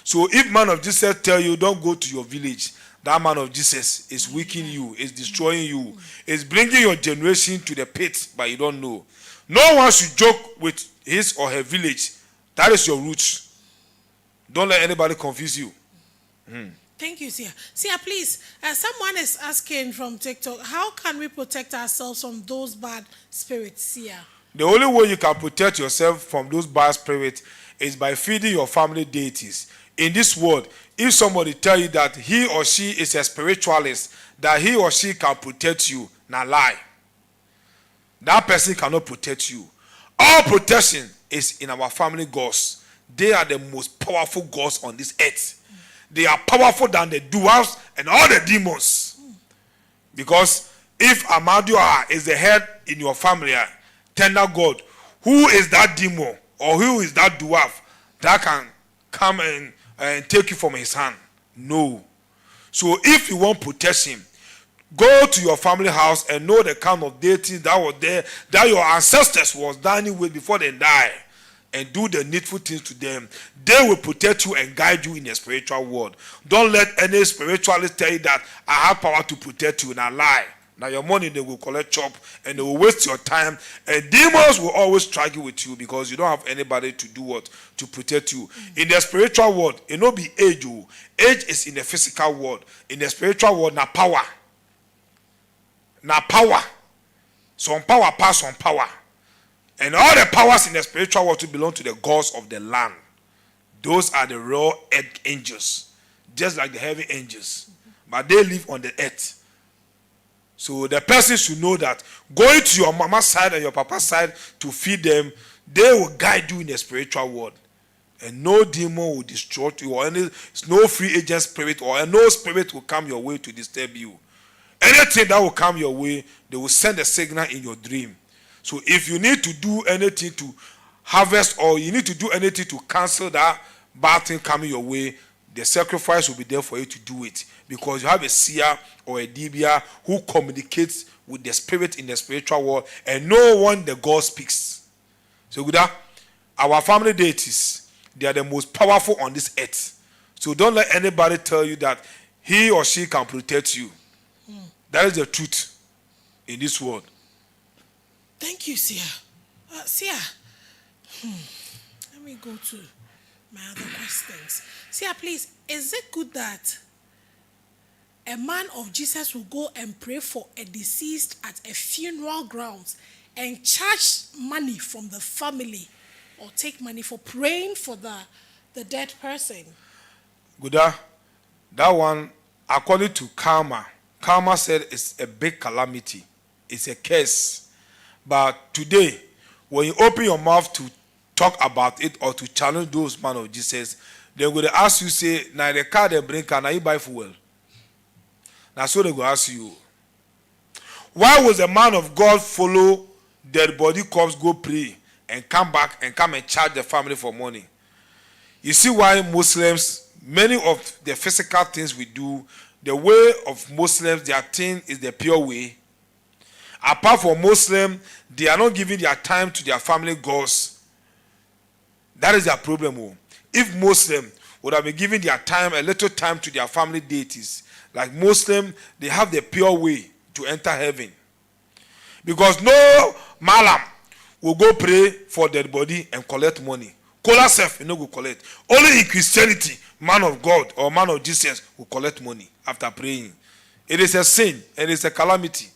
So if man of Jesus tell you don't go to your village, that man of Jesus is weakening you, is destroying you, is bringing your generation to the pit, but you don't know. No one should joke with his or her village. That is your roots. Don't let anybody confuse you. Thank you, Sia. Sia, please, someone is asking from TikTok, how can we protect ourselves from those bad spirits, Sia? The only way you can protect yourself from those bad spirits is by feeding your family deities. In this world, if somebody tell you that he or she is a spiritualist, that he or she can protect you, now lie. That person cannot protect you. All protection is in our family gods. They are the most powerful gods on this earth. They are powerful than the dwarves and all the demons. Because if Amadioha is the head in your family, tender God, who is that demon or who is that dwarf that can come and take you from his hand? No. So if you want protection, Go to your family house and know the kind of deity that was there, that your ancestors was dining with before they die, and do the needful things to them. They will protect you and guide you in the spiritual world. Don't let any spiritualist tell you that I have power to protect you. Now lie. Now your money they will collect chop and they will waste your time. And demons will always struggle with you because you don't have anybody to do what? To protect you. In the spiritual world, it no be age. Age is in the physical world. In the spiritual world, na power. Na power. Some power pass some power. And all the powers in the spiritual world to belong to the gods of the land. Those are the raw earth angels. Just like the heavy angels. But they live on the earth. So the person should know that going to your mama's side and your papa's side to feed them, they will guide you in the spiritual world. And no demon will destroy you, or no free agent spirit, or no spirit will come your way to disturb you. Anything that will come your way, they will send a signal in your dream. So if you need to do anything to harvest, or you need to do anything to cancel that bad thing coming your way, the sacrifice will be there for you to do it. Because you have a seer or a dibia who communicates with the spirit in the spiritual world, and no one the God speaks. So good, our family deities, they are the most powerful on this earth. So don't let anybody tell you that he or she can protect you. That is the truth in this world. Thank you, Sia. Sia, let me go to my other questions. Sia, please, is it good that a man of Jesus will go and pray for a deceased at a funeral grounds and charge money from the family or take money for praying for the dead person? Guda, that one, according to Karma said it's a big calamity. It's a curse. But today, when you open your mouth to talk about it or to challenge those man of Jesus, they're going to ask you, say, now the car they bring, can I buy fuel? Now so they go ask you, why was a man of God follow dead body corpse, go pray and come back and come and charge the family for money? You see why Muslims, many of the physical things we do, the way of Muslims, their thing is the pure way. Apart from Muslim, they are not giving their time to their family gods. That is their problem. If Muslim would have been giving their time, a little time to their family deities, like Muslim, they have the pure way to enter heaven. Because no malam will go pray for dead body and collect money. Kola self, you know, go collect. Only in Christianity, man of God or man of Jesus will collect money after praying. It is a sin and it is a calamity.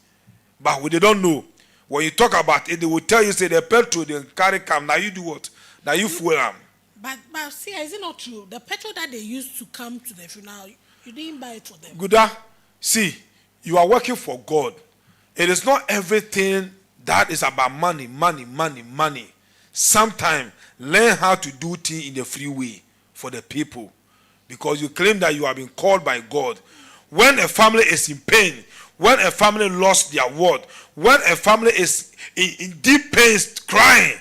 But they don't know. When you talk about it, they will tell you, say, the petrol, they carry come. Now you do what? Now you fuel them. But see, is it not true? The petrol that they used to come to the funeral, you didn't buy it for them. Guda, see, you are working for God. It is not everything that is about money. Sometimes learn how to do things in the free way for the people. Because you claim that you have been called by God. When a family is in pain, when a family lost their word, when a family is in deep pain, crying,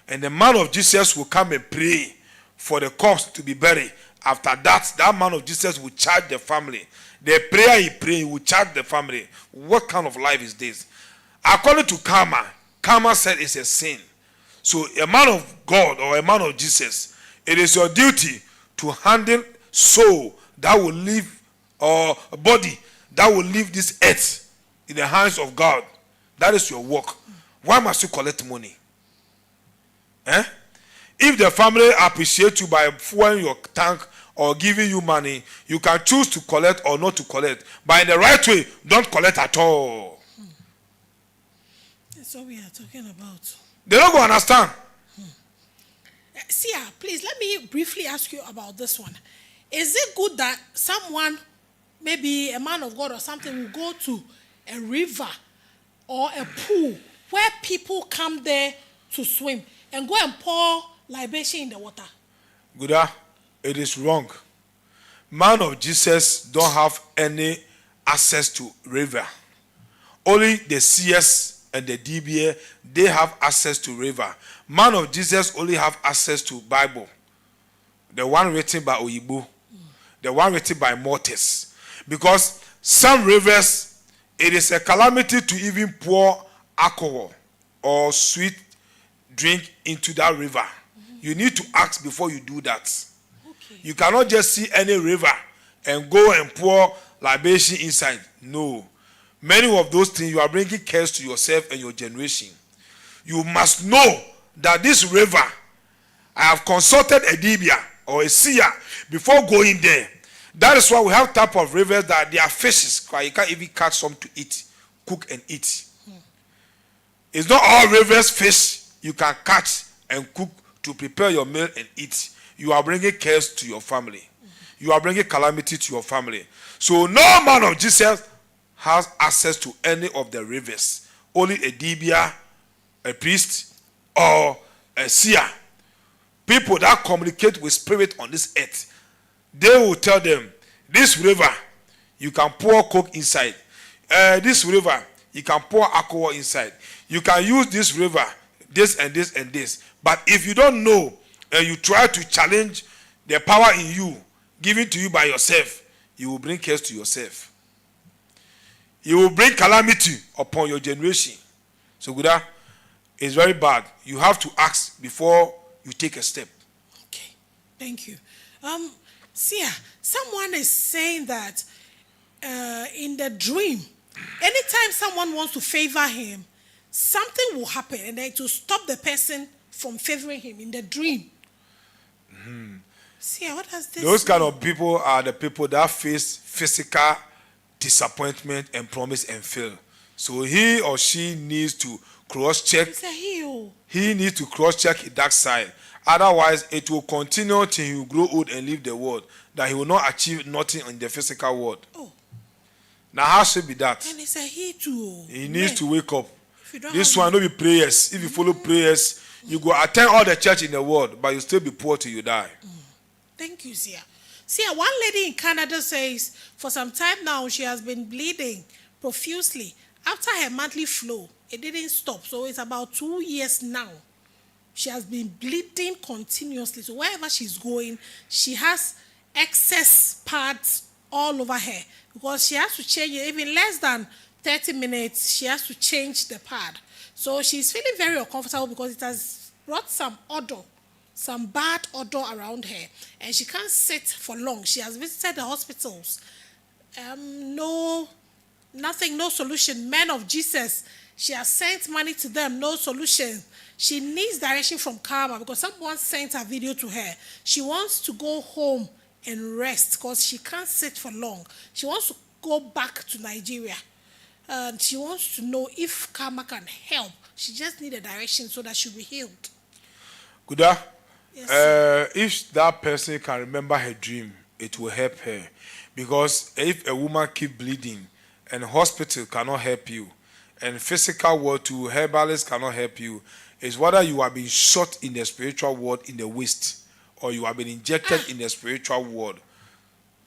and the man of Jesus will come and pray for the corpse to be buried. After that, that man of Jesus will charge the family. The prayer he prayed, he will charge the family. What kind of life is this? According to Karma said it's a sin. So a man of God or a man of Jesus, it is your duty to handle soul that will live, or a body that will leave this earth in the hands of God. That is your work. Why must you collect money? If the family appreciate you by fueling your tank or giving you money, you can choose to collect or not to collect. But in the right way, don't collect at all. That's what we are talking about. They don't go understand. Sia, please let me briefly ask you about this one. Is it good that someone, maybe a man of God or something, will go to a river or a pool where people come there to swim and go and pour libation in the water? Guda, it is wrong. Man of Jesus don't have any access to river. Only the seers and the DBA, they have access to river. Man of Jesus only have access to Bible. The one written by Oyibo. The one written by Mortis. Because some rivers, It is a calamity to even pour alcohol or sweet drink into that river. You need to ask before you do that. Okay. You cannot just see any river and go and pour libation inside. No. Many of those things, you are bringing curse to yourself and your generation. You must know that this river, I have consulted a dibia or a seer before going there. That is why we have type of rivers that they are fishes. You can't even catch some to eat, cook and eat. It's not all rivers fish you can catch and cook to prepare your meal and eat. You are bringing curse to your family. You are bringing calamity to your family. So no man of Jesus has access to any of the rivers. Only a dibia, a priest, or a seer. People that communicate with spirit on this earth. They will tell them, this river, you can pour coke inside. This river, you can pour alcohol inside. You can use this river, this and this and this. But if you don't know, and you try to challenge the power in you, given to you by yourself, you will bring curse to yourself. You will bring calamity upon your generation. So, Guda, it's very bad. You have to ask before you take a step. Okay, thank you. Sia, someone is saying that in the dream, anytime someone wants to favor him, something will happen and then to stop the person from favoring him in the dream. Sia, what does this Those kind mean? of people are the people that face physical disappointment and promise and fail. So he or she needs to cross-check. It's a heel. He needs to cross-check his dark side. Otherwise, it will continue till he will grow old and leave the world. That he will not achieve nothing in the physical world. Oh, Now, how should be that? and it's a heel too. He needs to wake up. If you don't This have one, no be prayers. If you follow prayers, you go attend all the church in the world, but you still be poor till you die. Thank you, Sia. Sia, one lady in Canada says for some time now she has been bleeding profusely. After her monthly flow, it didn't stop. So it's about 2 years now. She has been bleeding continuously. So wherever she's going, she has excess pads all over her because she has to change it. Even less than 30 minutes, she has to change the pad. So she's feeling very uncomfortable because it has brought some odor, some bad odor around her. And she can't sit for long. She has visited the hospitals. Nothing, no solution. Men of Jesus, she has sent money to them, no solution. She needs direction from Karma because someone sent a video to her. She wants to go home and rest because she can't sit for long. She wants to go back to Nigeria. And she wants to know if Karma can help. She just needs a direction so that she'll be healed. Guda, Yes, if that person can remember her dream, it will help her. Because if a woman keep bleeding and hospital cannot help you, and physical world to herbalists cannot help you, it's whether you have been shot in the spiritual world in the waist or you have been injected in the spiritual world,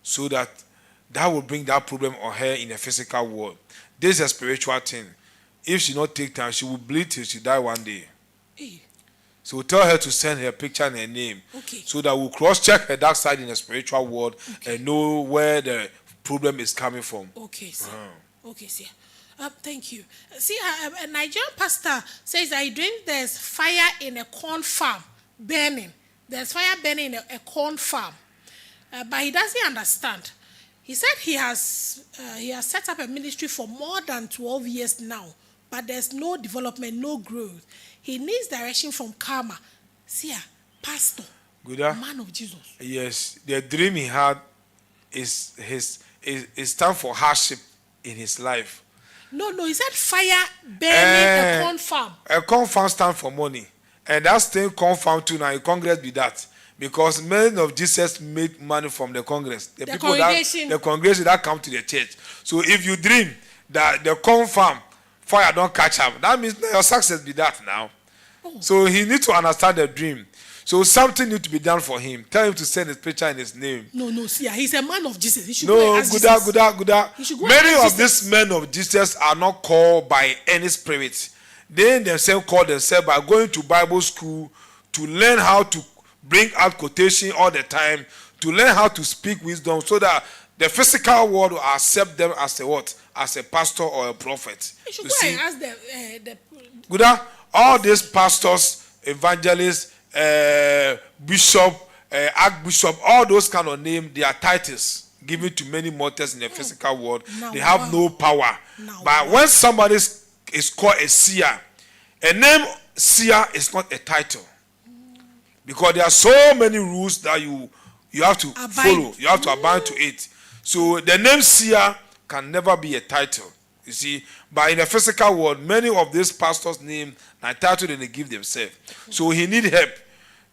so that will bring that problem on her in the physical world. This is a spiritual thing. If she not take time, she will bleed till she die one day. Hey, So tell her to send her picture and her name, okay. so that we'll cross-check her dark side in the spiritual world and know where the problem is coming from. Okay, sir. Okay, sir. Thank you. See, a Nigerian pastor says that he dreams there's fire in a corn farm burning. There's fire burning in a corn farm. But he doesn't understand. He said he has set up a ministry for more than 12 years now, but there's no development, no growth. He needs direction from Karma. See, pastor, Good. man of Jesus. Yes, the dream he had is time for hardship in his life. No, he said fire burning a corn farm. A corn farm stand for money. And that thing corn farm too now, in Congress be that. Because men of Jesus make money from the Congress. The people congregation. the congregation that come to the church. So if you dream that the corn farm fire don't catch up, that means your success be that now. Oh. So he needs to understand the dream. So something needs to be done for him. Tell him to send his picture in his name. No, see, he's a man of Jesus. He should go and ask Jesus. He should go and Many ask of these men of Jesus are not called by any spirit. They themselves call themselves by going to Bible school to learn how to bring out quotation all the time, to learn how to speak wisdom, so that The physical world will accept them as a what? As a pastor or a prophet. You should go and ask Good. All these pastors, evangelists, bishop, archbishop, all those kind of names, they are titles given to many mortals in the physical world. They have no power. But when somebody is called a seer, a name seer is not a title. Because there are so many rules that you have to follow. You have to abide to it. So the name seer can never be a title. You see, but in the physical world, many of these pastors' name and title they give themselves. So he need help.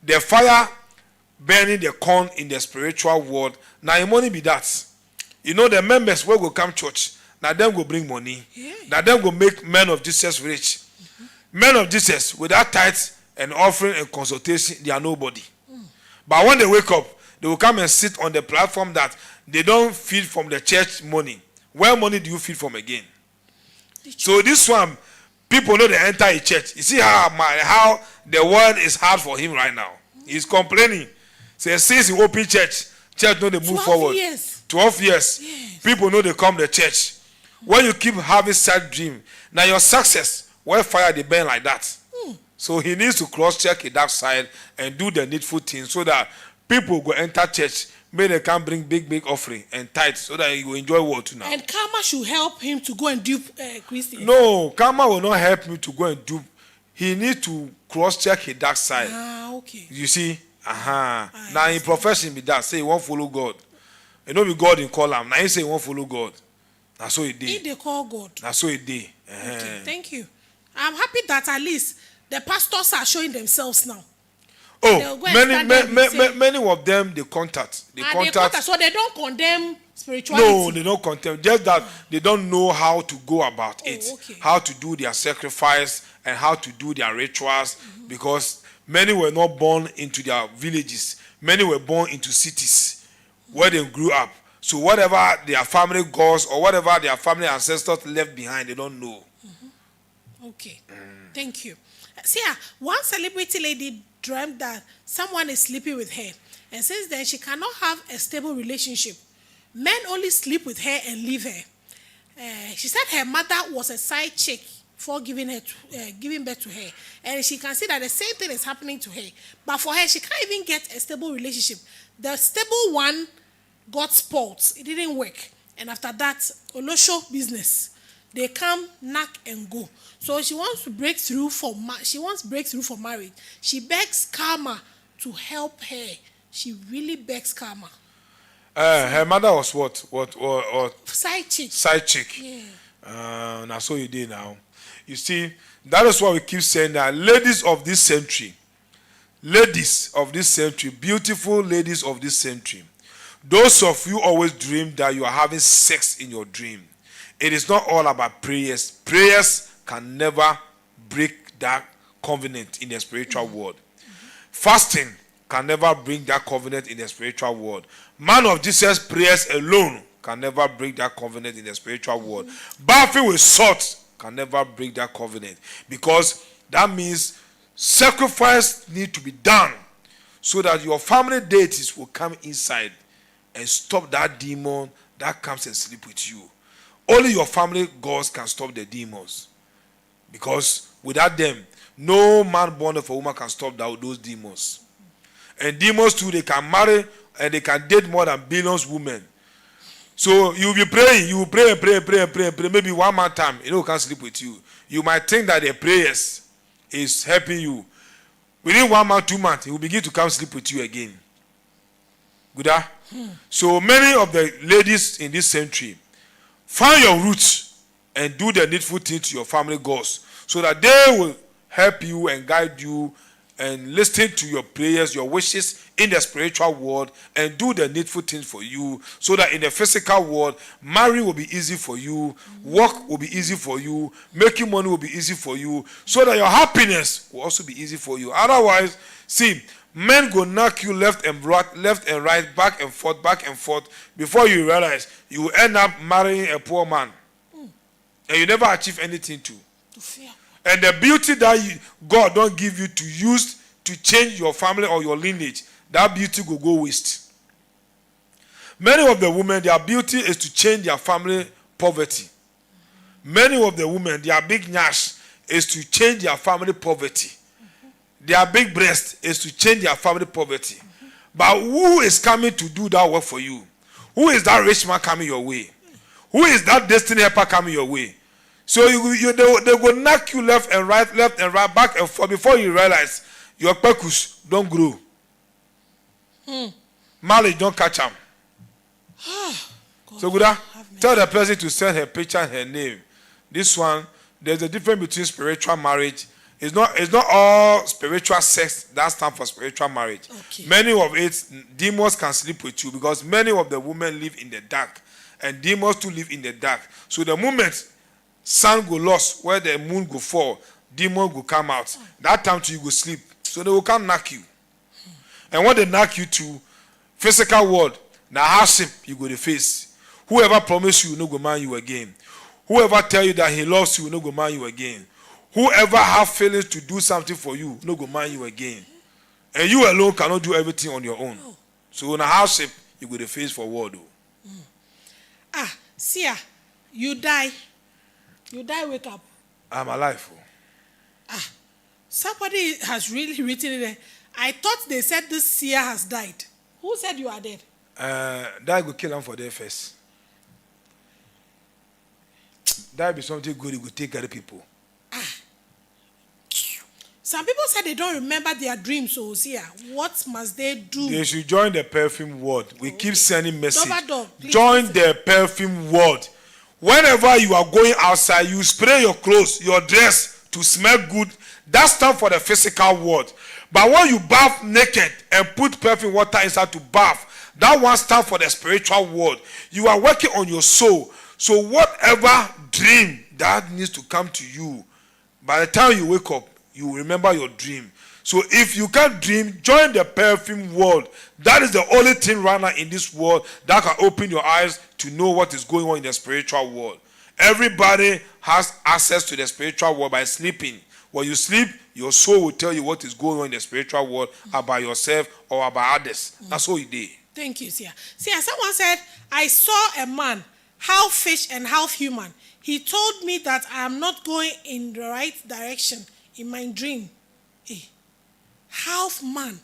The fire burning the corn in the spiritual world. Now it money be that. You know the members will go come church. Now them go bring money. Now them go make men of Jesus rich. Men of Jesus without tithes and offering and consultation, they are nobody. But when they wake up, they will come and sit on the platform that they don't feed from the church money. Where money do you feed from again? So this one, people know they enter a church. You see how the world is hard for him right now. He's complaining. So since he open church know they move forward. 12 years. Yes. People know they come to church. When you keep having sad dream, now your success, where fire they burn like that. So he needs to cross-check the dark side and do the needful things so that people go enter church, may they can bring big offering and tithe so that he will enjoy world too now. And karma should help him to go and dupe Christians. No, karma will not help him to go and dupe. He needs to cross-check his dark side. Okay. You see? Now in profession be that, say he won't follow God. You know be God in call him. Now he say he won't follow God. That's so it did. If they call God. That's so it did. Okay, thank you. I'm happy that at least the pastors are showing themselves now. Oh, many of them they contact. They contact. So they don't condemn spirituality. No, they don't condemn. Just that they don't know how to go about it. Okay. How to do their sacrifice and how to do their rituals. Because many were not born into their villages. Many were born into cities where they grew up. So whatever their family gods or whatever their family ancestors left behind, they don't know. Okay. Thank you. See, one celebrity lady dreamt that someone is sleeping with her. And since then, she cannot have a stable relationship. Men only sleep with her and leave her. She said her mother was a side chick for giving birth to her. And she can see that the same thing is happening to her. But for her, she can't even get a stable relationship. The stable one got spoiled. It didn't work. And after that, Olosho business. They come, knock, and go. So she wants to break through for marriage. She begs karma to help her. She really begs karma. Her mother was what? Side chick. Side chick. Yeah. Now so you did now. You see, that is why we keep saying that ladies of this century, beautiful ladies of this century, those of you always dream that you are having sex in your dream. It is not all about prayers. Prayers can never break that covenant in the spiritual world. Fasting can never bring that covenant in the spiritual world. Man of Jesus prayers alone can never break that covenant in the spiritual world. Bathing with salt can never break that covenant, because that means sacrifice need to be done so that your family deities will come inside and stop that demon that comes and sleep with you. Only your family gods can stop the demons. Because without them, no man born of a woman can stop those demons. And demons too, they can marry and they can date more than billions of women. So you will be praying, you will pray and pray. Maybe 1 month time, can't sleep with you. You might think that the prayers is helping you. Within 1 month, 2 months, he will begin to come sleep with you again. Good? So many of the ladies in this century, find your roots and do the needful thing to your family gods so that they will help you and guide you and listen to your prayers, your wishes in the spiritual world, and do the needful things for you so that in the physical world, marrying will be easy for you, work will be easy for you, making money will be easy for you, so that your happiness will also be easy for you. Otherwise, see, men go knock you left and right, back and forth. Before you realize, you will end up marrying a poor man. And you never achieve anything too. And the beauty that God don't give you to use to change your family or your lineage, that beauty will go waste. Many of the women, their beauty is to change their family poverty. Many of the women, their big nyash is to change their family poverty. Their big breast is to change their family poverty. But who is coming to do that work for you? Who is that rich man coming your way? Who is that destiny helper coming your way? So they will knock you left and right, back and forth before you realize your pekus don't grow. Marriage don't catch them. So Guda, tell the person to send her picture and her name. This one, there's a difference between spiritual marriage. It's not all spiritual sex that stands for spiritual marriage. Okay. Many of it, demons can sleep with you because many of the women live in the dark. And demons too live in the dark. So the moment sun go lost, where the moon go fall, demon go come out. That time too you go sleep. So they will come knock you. And when they knock you to physical world, now hardship you go to face. Whoever promise you no go mind you again. Whoever tell you that he loves you no go mind you again. Whoever have feelings to do something for you no go mind you again. And you alone cannot do everything on your own. So in a hardship you go to face for world. Sia, you die. You die, wake up. I'm alive. Somebody has really written it there. I thought they said this Sia has died. Who said you are dead? That will kill him for their face. That would be something good. It would take care of people. Some people said they don't remember their dreams. So, Sia, what must they do? They should join the Perfume World. We keep sending message. Please join listen. the Perfume World. Whenever you are going outside, you spray your clothes, your dress to smell good. That's time for the physical world. But when you bath naked and put perfume water inside to bath, that one stands for the spiritual world. You are working on your soul. So whatever dream that needs to come to you, by the time you wake up, you will remember your dream. So if you can't dream, join the Perfume World. That is the only thing right now in this world that can open your eyes to know what is going on in the spiritual world. Everybody has access to the spiritual world by sleeping. When you sleep, your soul will tell you what is going on in the spiritual world about yourself or about others. That's all you did. Thank you, Sia. Sia, someone said, I saw a man, half fish and half human. He told me that I am not going in the right direction in my dream. Half man,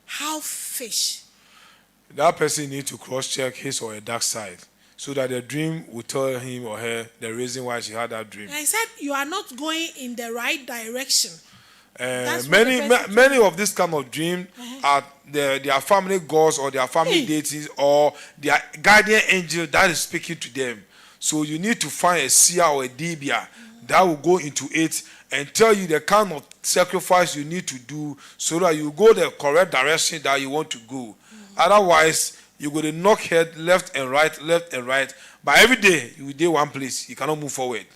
half fish. That person needs to cross-check his or her dark side so that the dream will tell him or her the reason why she had that dream. I said, you are not going in the right direction. Many of this kind of dream are their family gods or their family deities or their guardian angel that is speaking to them. So you need to find a seer or a dibia that will go into it and tell you the kind of sacrifice you need to do so that you go the correct direction that you want to go. Otherwise, you're going to knock head left and right. But every day, you will do one place. You cannot move forward.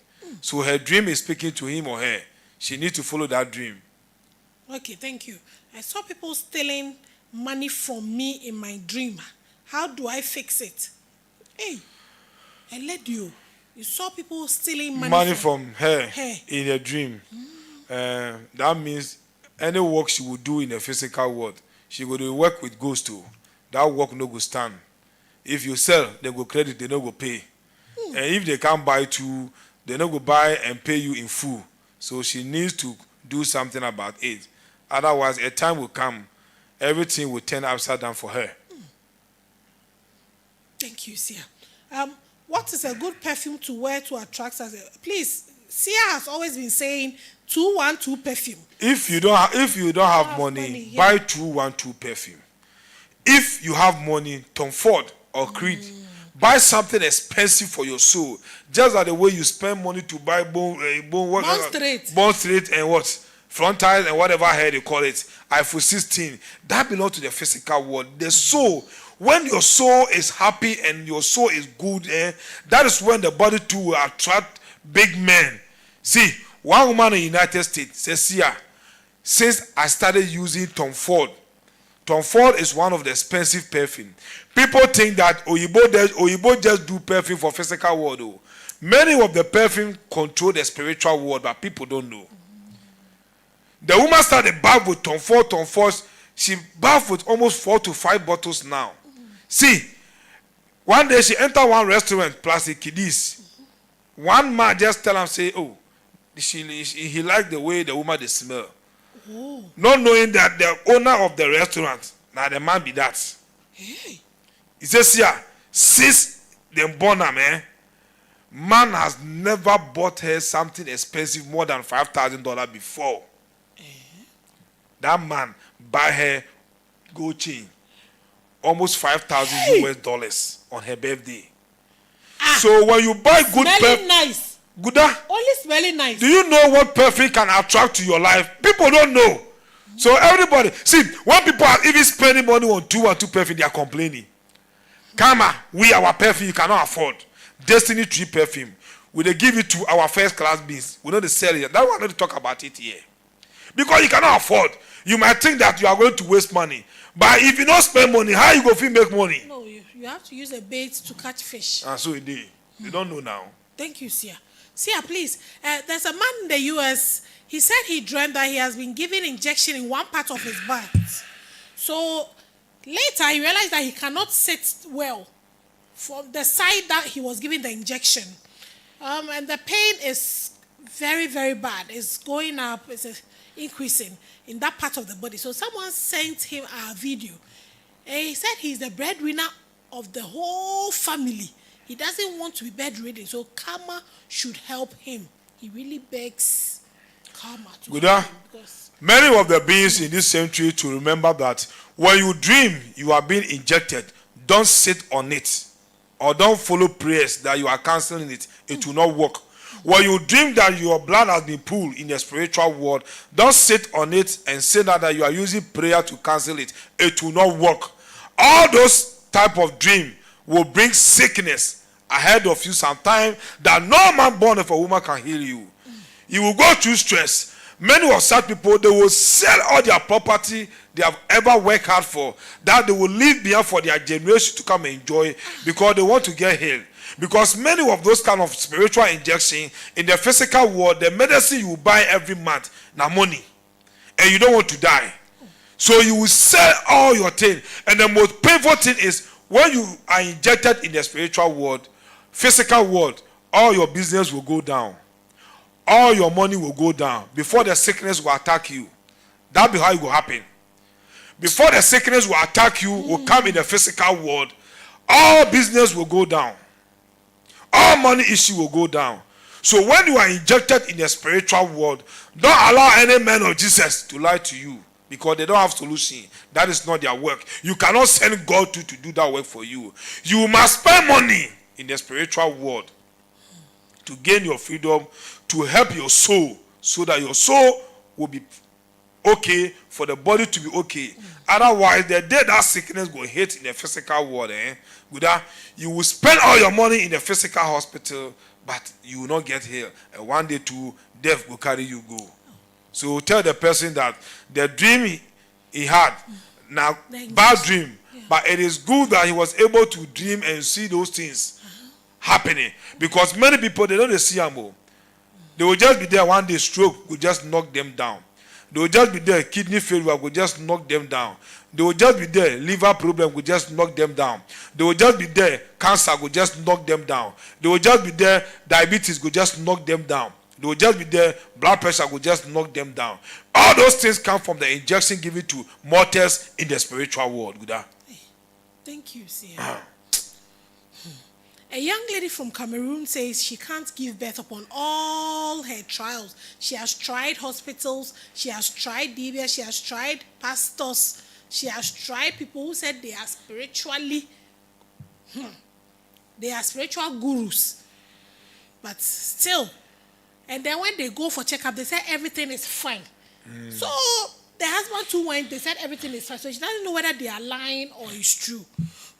So her dream is speaking to him or her. She needs to follow that dream. Okay, thank you. I saw people stealing money from me in my dream. How do I fix it? Hey, I led you. You saw people stealing money from her in her dream. That means any work she will do in the physical world, she will work with ghosts too. That work no go stand. If you sell, they go credit, they no go pay. And if they can't buy too, they no go buy and pay you in full. So she needs to do something about it. Otherwise, a time will come, everything will turn upside down for her. Thank you, Sia. What is a good perfume to wear to attract us? Please, Sia has always been saying 212 perfume. If you don't have money, buy 212 perfume. If you have money, Tom Ford or Creed, buy something expensive for your soul. Just like the way you spend money to buy Bone Straight and what? Front tires and whatever hair they call it. iPhone 16. That belongs to the physical world. The soul. When your soul is happy and your soul is good, that is when the body too will attract big men. See, one woman in the United States says, Sia, since I started using Tom Ford is one of the expensive perfume. People think that Oyibo just do perfume for physical world. Though. Many of the perfume control the spiritual world, but people don't know. The woman started bath with Tom Ford. She bath with almost 4 to 5 bottles now. See, One day she entered one restaurant, Plastic Kiddies. One man just tell him, say, oh, he liked the way the woman they smell. Oh. Not knowing that the owner of the restaurant, now the man be that. Hey. He says, yeah, since them born her, man has never bought her something expensive more than $5,000 before. That man buy her gold chain, almost $5,000 US on her birthday. So when you buy good perfume, nice. Gooda, Only smelling nice. do you know what perfume can attract to your life? People don't know. So everybody, see, when people are even spending money on two perfume, they are complaining. Kama, our perfume you cannot afford. Destiny Tree perfume. We they give it to our first class beings. We know they sell it. That one not to talk about it here. Because you cannot afford. You might think that you are going to waste money. But if you don't spend money, how you go to make money? No, you have to use a bait to catch fish. And so they don't know now. Thank you, Sia. Sia, please. There's a man in the US. He said he dreamt that he has been given injection in one part of his butt. So later he realized that he cannot sit well from the side that he was given the injection. And the pain is very, very bad. It's going up. It's increasing in that part of the body. So someone sent him a video. And he said he's the breadwinner of the whole family. He doesn't want to be bedridden. So Karma should help him. He really begs Karma to help him. Because Many of the beings in this century to remember that when you dream you are being injected, don't sit on it. Or don't follow prayers that you are canceling it. It will not work. When you dream that your blood has been pulled in the spiritual world, don't sit on it and say that you are using prayer to cancel it. It will not work. All those type of dream will bring sickness ahead of you sometime that no man born of a woman can heal you. You will go through stress. Many of such people, they will sell all their property they have ever worked hard for, that they will leave behind for their generation to come and enjoy because they want to get healed. Because many of those kind of spiritual injection in the physical world, the medicine you buy every month, now money, and you don't want to die. So you will sell all your thing. And the most painful thing is when you are injected in the spiritual world, physical world, all your business will go down. All your money will go down before the sickness will attack you. That'll be how it will happen. Before the sickness will attack you, will come in the physical world, all business will go down. All money issue will go down. So when you are injected in the spiritual world, don't allow any man of Jesus to lie to you because they don't have solution. That is not their work. You cannot send God to do that work for you. You must spend money in the spiritual world to gain your freedom, to help your soul, so that your soul will be okay, for the body to be okay. Otherwise, the day that sickness will hit in the physical world, you will spend all your money in the physical hospital, but you will not get healed. And one day too, death will carry you go. So tell the person that the dream he had, now bad dream, but it is good that he was able to dream and see those things happening. Because many people, they don't see them. They will just be there one day, stroke will just knock them down. They will just be there, kidney failure will just knock them down. They will just be there, liver problem will just knock them down. They will just be there, cancer will just knock them down. They will just be there, diabetes will just knock them down. They will just be there, blood pressure will just knock them down. All those things come from the injection given to mortals in the spiritual world. Thank you, Sia. A young lady from Cameroon says she can't give birth upon all her trials. She has tried hospitals, she has tried DBS, she has tried pastors, she has tried people who said they are spiritually, they are spiritual gurus. But still, and then when they go for checkup, they say everything is fine. So the husband too went, they said everything is fine. So she doesn't know whether they are lying or it's true.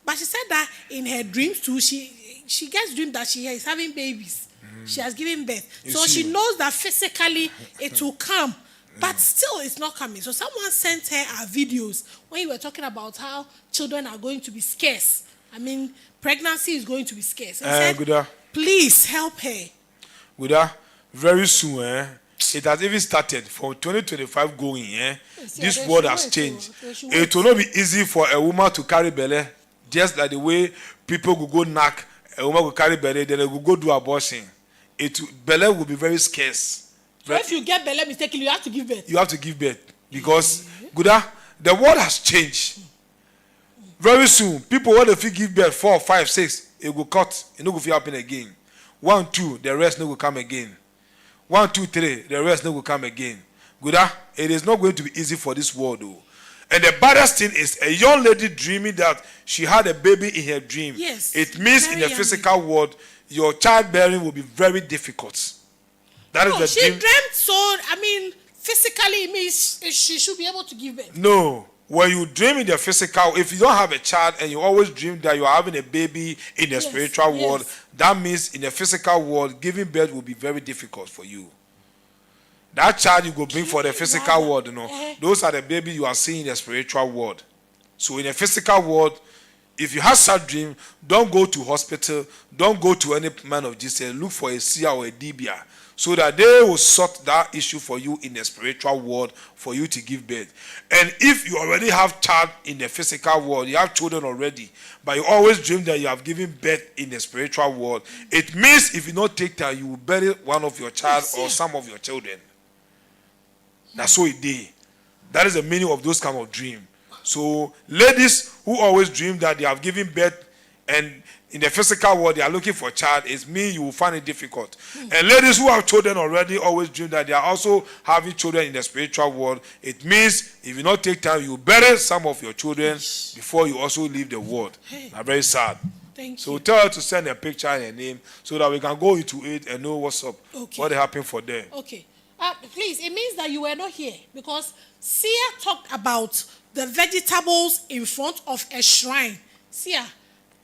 But she said that in her dreams too, she gets dreams that she is having babies. She has given birth. So she knows that physically it will come. But still it's not coming. So someone sent her videos when you were talking about how children are going to be scarce. I mean, pregnancy is going to be scarce. And said, please help her. Very soon, it has even started from 2025 going. This world has changed. It will not be easy for a woman to carry belly just like the way people will go knock, a woman will carry belly, then they will go do abortion. Belly will be very scarce. So if you get belly mistakenly, you have to give birth. You have to give birth because the world has changed. Very soon, people when they give birth 4, 5, 6, it will cut. It no go happen again. 1, 2, the rest no will come again. 1, 2, 3, the rest no will come again. It is not going to be easy for this world though. And the baddest thing is a young lady dreaming that she had a baby in her dream. Yes. It means in the physical world, your childbearing will be very difficult. That is the she dream. dreamt so, physically it means she should be able to give birth. No. When you dream in the physical, if you don't have a child and you always dream that you are having a baby in the spiritual world, that means in the physical world, giving birth will be very difficult for you. That child you go bring for the physical world, those are the baby you are seeing in the spiritual world. So in the physical world, if you have such dream, don't go to hospital, don't go to any man of Jesus, look for a seer or a dibia, so that they will sort that issue for you in the spiritual world for you to give birth. And if you already have child in the physical world, you have children already, but you always dream that you have given birth in the spiritual world, it means if you don't take time, you will bury one of your child or some of your children. That's what it did. That is the meaning of those kind of dream. So ladies who always dream that they have given birth and in the physical world they are looking for a child, it means you will find it difficult. And ladies who have children already always dream that they are also having children in the spiritual world. It means if you not take time, you bury some of your children before you also leave the world. That's very sad. So tell her to send a picture and a name so that we can go into it and know what's up, what happened for them. Okay. Please, it means that you were not here because Sia talked about the vegetables in front of a shrine. Sia,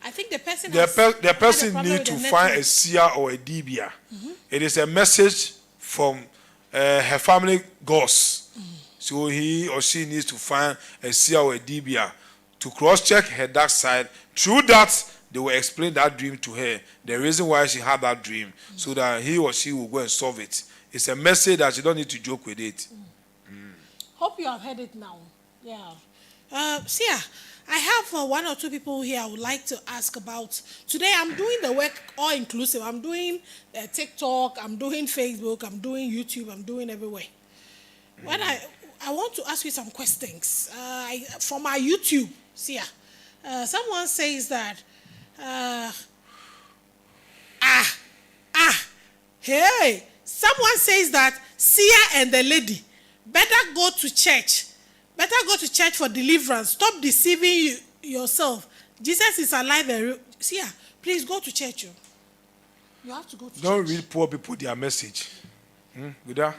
I think the person need to find a seer or a dibia. It is a message from her family gods. So he or she needs to find a seer or a dibia to cross-check her dark side. Through that, they will explain that dream to her, the reason why she had that dream, so that he or she will go and solve it. It's a message that you don't need to joke with it. Hope you have heard it now. Yeah. Sia, I have 1 or 2 people here I would like to ask about. Today I'm doing the work all inclusive. I'm doing TikTok, I'm doing Facebook, I'm doing YouTube, I'm doing everywhere. When I want to ask you some questions. From my YouTube, Sia, someone says that, hey, someone says that Sia and the lady better go to church. Better go to church for deliverance. Stop deceiving yourself. Jesus is alive. Sia, please go to church. You have to go to church. Don't read poor people their message. With that?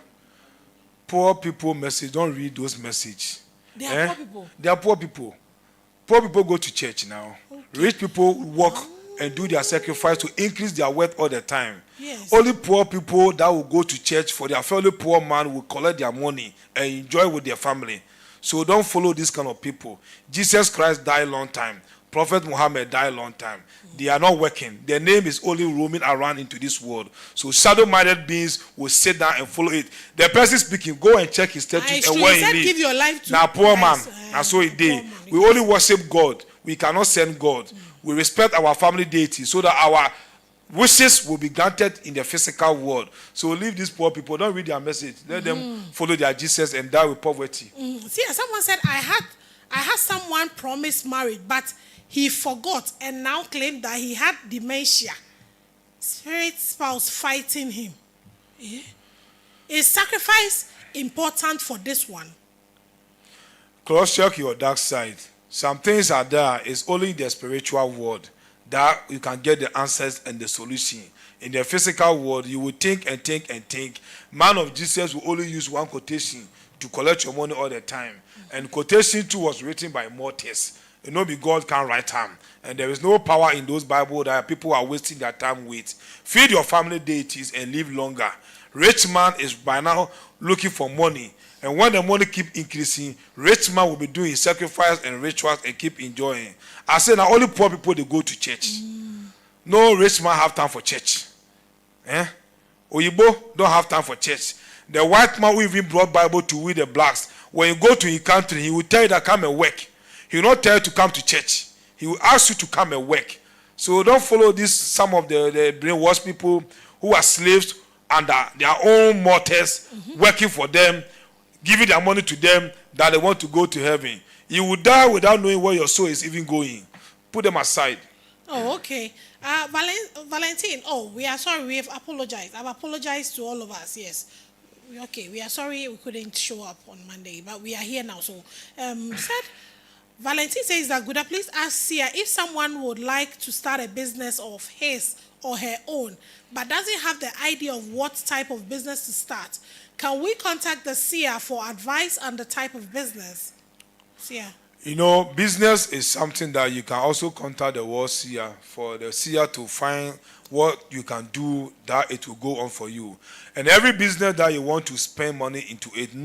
Poor people message. Don't read those messages. They are poor people. They are poor people. Poor people go to church now. Okay. Rich people work and do their sacrifice to increase their wealth all the time. Yes. Only poor people that will go to church for their fellow poor man will collect their money and enjoy with their family. So don't follow this kind of people. Jesus Christ died a long time. Prophet Muhammad died a long time. They are not working. Their name is only roaming around into this world. So shadow-minded beings will sit down and follow it. The person speaking, go and check his status and where he lives. Give your life to now, poor man. That's so it did. We only worship God. We cannot send God. We respect our family deity so that our wishes will be granted in the physical world. So leave these poor people. Don't read their message. Let them follow their Jesus and die with poverty. See, someone said, I had someone promised marriage, but he forgot and now claimed that he had dementia. Spirit spouse fighting him. Is sacrifice important for this one? Cross-check your dark side. Some things are there. It's only in the spiritual world that you can get the answers and the solution. In the physical world, you will think and think and think. Man of Jesus will only use one quotation to collect your money all the time. And quotation too was written by mortals. You know, God can't write them. And there is no power in those Bibles that people are wasting their time with. Feed your family deities and live longer. Rich man is by now looking for money. And when the money keep increasing, rich man will be doing sacrifice and rituals and keep enjoying. I say now only poor people, they go to church. No rich man have time for church. Oyibo don't have time for church. The white man who even brought Bible to we the blacks, when you go to his country, he will tell you that come and work. He will not tell you to come to church. He will ask you to come and work. So don't follow this. Some of the brainwashed people who are slaves under their own mortals, working for them, giving their money to them that they want to go to heaven. You will die without knowing where your soul is even going. Put them aside. Oh, okay. Valentine, we are sorry. We have apologized. I've apologized to all of us. Yes. Okay, we are sorry we couldn't show up on Monday, but we are here now. So, said Valentine says that Guda, please ask Sia if someone would like to start a business of his or her own, but doesn't have the idea of what type of business to start. Can we contact the Sia for advice on the type of business? Sia. You know, business is something that you can also contact the word seer for the seer to find what you can do that it will go on for you. And every business that you want to spend money into it,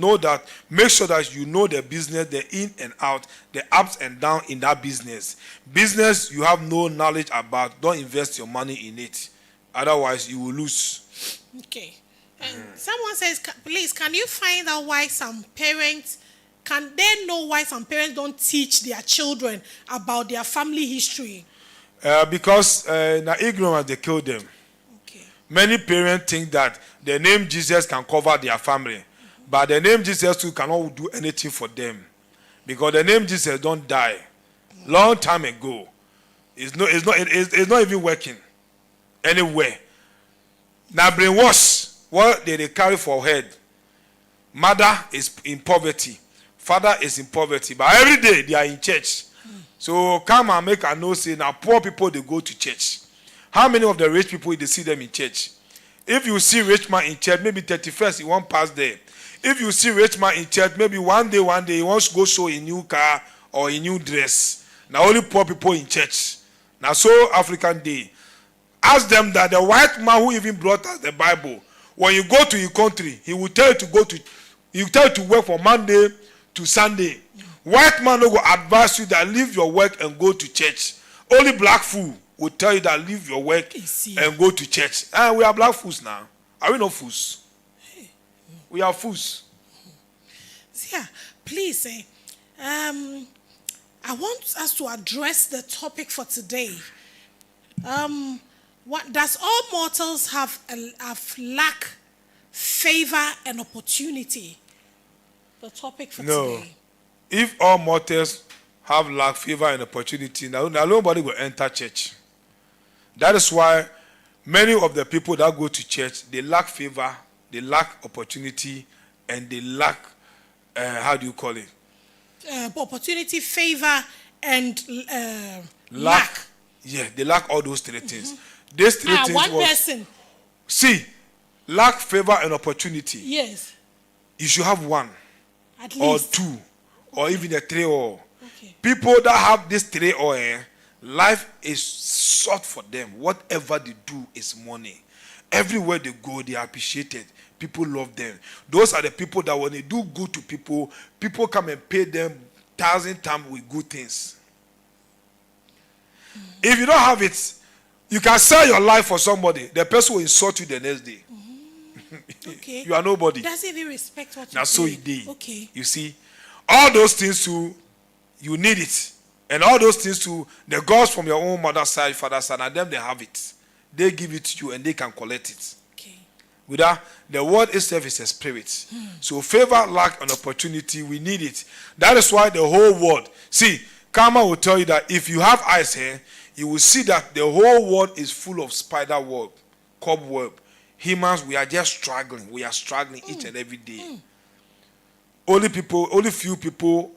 make sure that you know the business, the in and out, the ups and downs in that business. Business you have no knowledge about, don't invest your money in it. Otherwise, you will lose. Okay. And someone says, please, can you find out why some parents... Can they know why some parents don't teach their children about their family history? Because na ignorance they kill them. Okay. Many parents think that the name Jesus can cover their family, but the name Jesus too cannot do anything for them, because the name Jesus don't die long time ago. It's not even working anywhere. Now brainwash what they carry for head. Mother is in poverty. Father is in poverty, but every day they are in church. So come and make a note say now poor people they go to church. How many of the rich people they see them in church? If you see rich man in church, maybe 31st he won't pass there. If you see rich man in church, maybe one day he wants to go show a new car or a new dress. Now only poor people in church. Now so African day. Ask them that the white man who even brought us the Bible, when you go to your country, he will tell you to work from Monday to Sunday. White man will advise you that leave your work and go to church. Only black fool will tell you that leave your work and go to church. And we are black fools now. Are we not fools? We are fools. Yeah, please. I want us to address the topic for today. What does all mortals have lack favor and opportunity? The topic for today. If all mortals have lack, favor, and opportunity, now nobody will enter church. That is why many of the people that go to church, they lack favor, they lack opportunity, and they lack, how do you call it? Opportunity, favor, and lack. Yeah, they lack all those three things. These three things one person. See, lack, favor, and opportunity. Yes. You should have one. At or least. two, or even a three or. Okay. People that have this three or, life is short for them. Whatever they do is money. Everywhere they go, they are appreciated. People love them. Those are the people that when they do good to people, people come and pay them 1,000 times with good things. If you don't have it, you can sell your life for somebody. The person will insult you the next day. Okay. You are nobody. Doesn't even respect what you do. Now so you did. Okay. You see, all those things too, you need it. And all those things too, the gods from your own mother's side, father's side, and them they have it. They give it to you and they can collect it. Okay. Without the word itself is a spirit. So favor, lack, and opportunity, we need it. That is why the whole world. See, Karma will tell you that if you have eyes here, you will see that the whole world is full of spider web, cobweb. Humans, we are just struggling. We are struggling each and every day. Only few people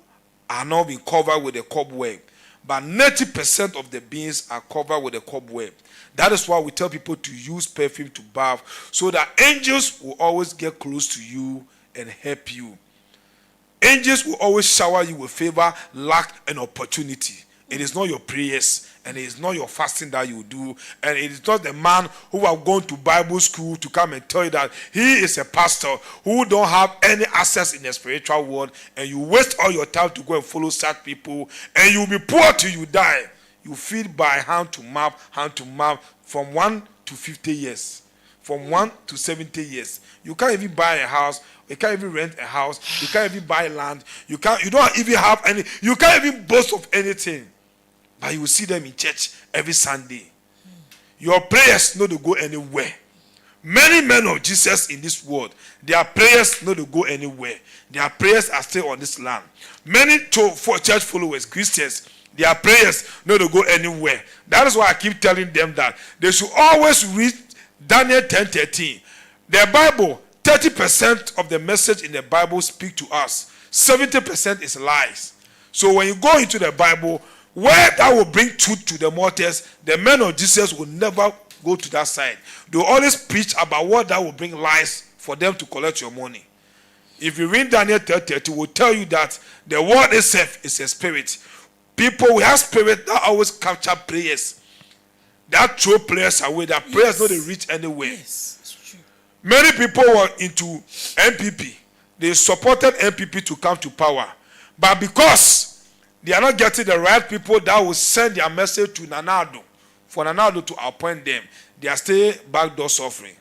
are not being covered with the cobweb. But 90% of the beings are covered with the cobweb. That is why we tell people to use perfume to bath, so that angels will always get close to you and help you. Angels will always shower you with favor, luck, and opportunity. It is not your prayers, and it is not your fasting that you do, and it is not the man who have gone to Bible school to come and tell you that he is a pastor who don't have any access in the spiritual world, and you waste all your time to go and follow such people, and you will be poor till you die. You feed by hand to mouth, from 1 to 50 years, from 1 to 70 years. You can't even buy a house. You can't even rent a house. You can't even buy land. You don't even have any. You can't even boast of anything. but you will see them in church every Sunday. Your prayers not to go anywhere. Many men of Jesus in this world, their prayers not to go anywhere. Their prayers are still on this land. Many church followers, Christians, their prayers not to go anywhere. That is why I keep telling them that they should always read Daniel 10:13. The Bible, 30% of the message in the Bible speak to us. 70% is lies. So when you go into the Bible, where that will bring truth to the mortals, the men of Jesus will never go to that side. They will always preach about what that will bring lies for them to collect your money. If you read Daniel 10:30, it will tell you that the word itself is a spirit. People will have spirit that always capture prayers. That throw prayers away. That prayers not reach anywhere. Yes, it's true. Many people were into MPP. They supported MPP to come to power. But because they are not getting the right people that will send their message to Nanado, for Nanado to appoint them, they are still backdoor suffering.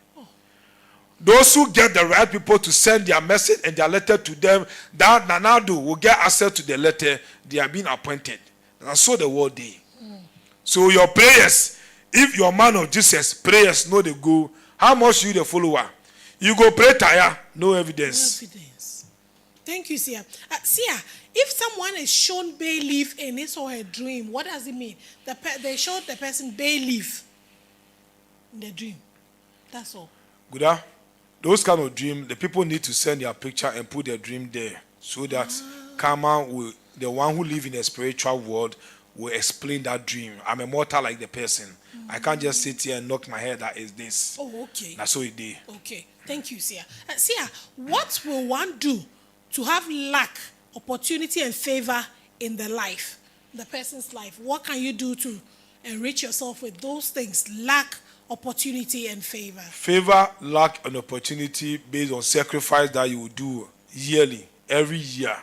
Those who get the right people to send their message and their letter to them, that Nanado will get access to the letter, they are being appointed. And so the world day. So your prayers, if you're a man of Jesus, prayers no they go. How much you the follower? You go pray tire, no evidence. No evidence. Thank you, Sia. Sia, if someone is shown bay leaf in his or her dream, what does it mean? They showed the person bay leaf in the dream. That's all. Good. Those kind of dream, the people need to send their picture and put their dream there, so that Karma will, the one who live in the spiritual world, will explain that dream. I'm immortal like the person. I can't just sit here and knock my head that is this. Oh, okay. That's what it did. Okay. Thank you, Sia. Sia, what will one do to have luck, opportunity, and favor in the life, the person's life? What can you do to enrich yourself with those things? Luck, opportunity, and favor. Favor, luck, and opportunity based on sacrifice that you will do yearly, every year.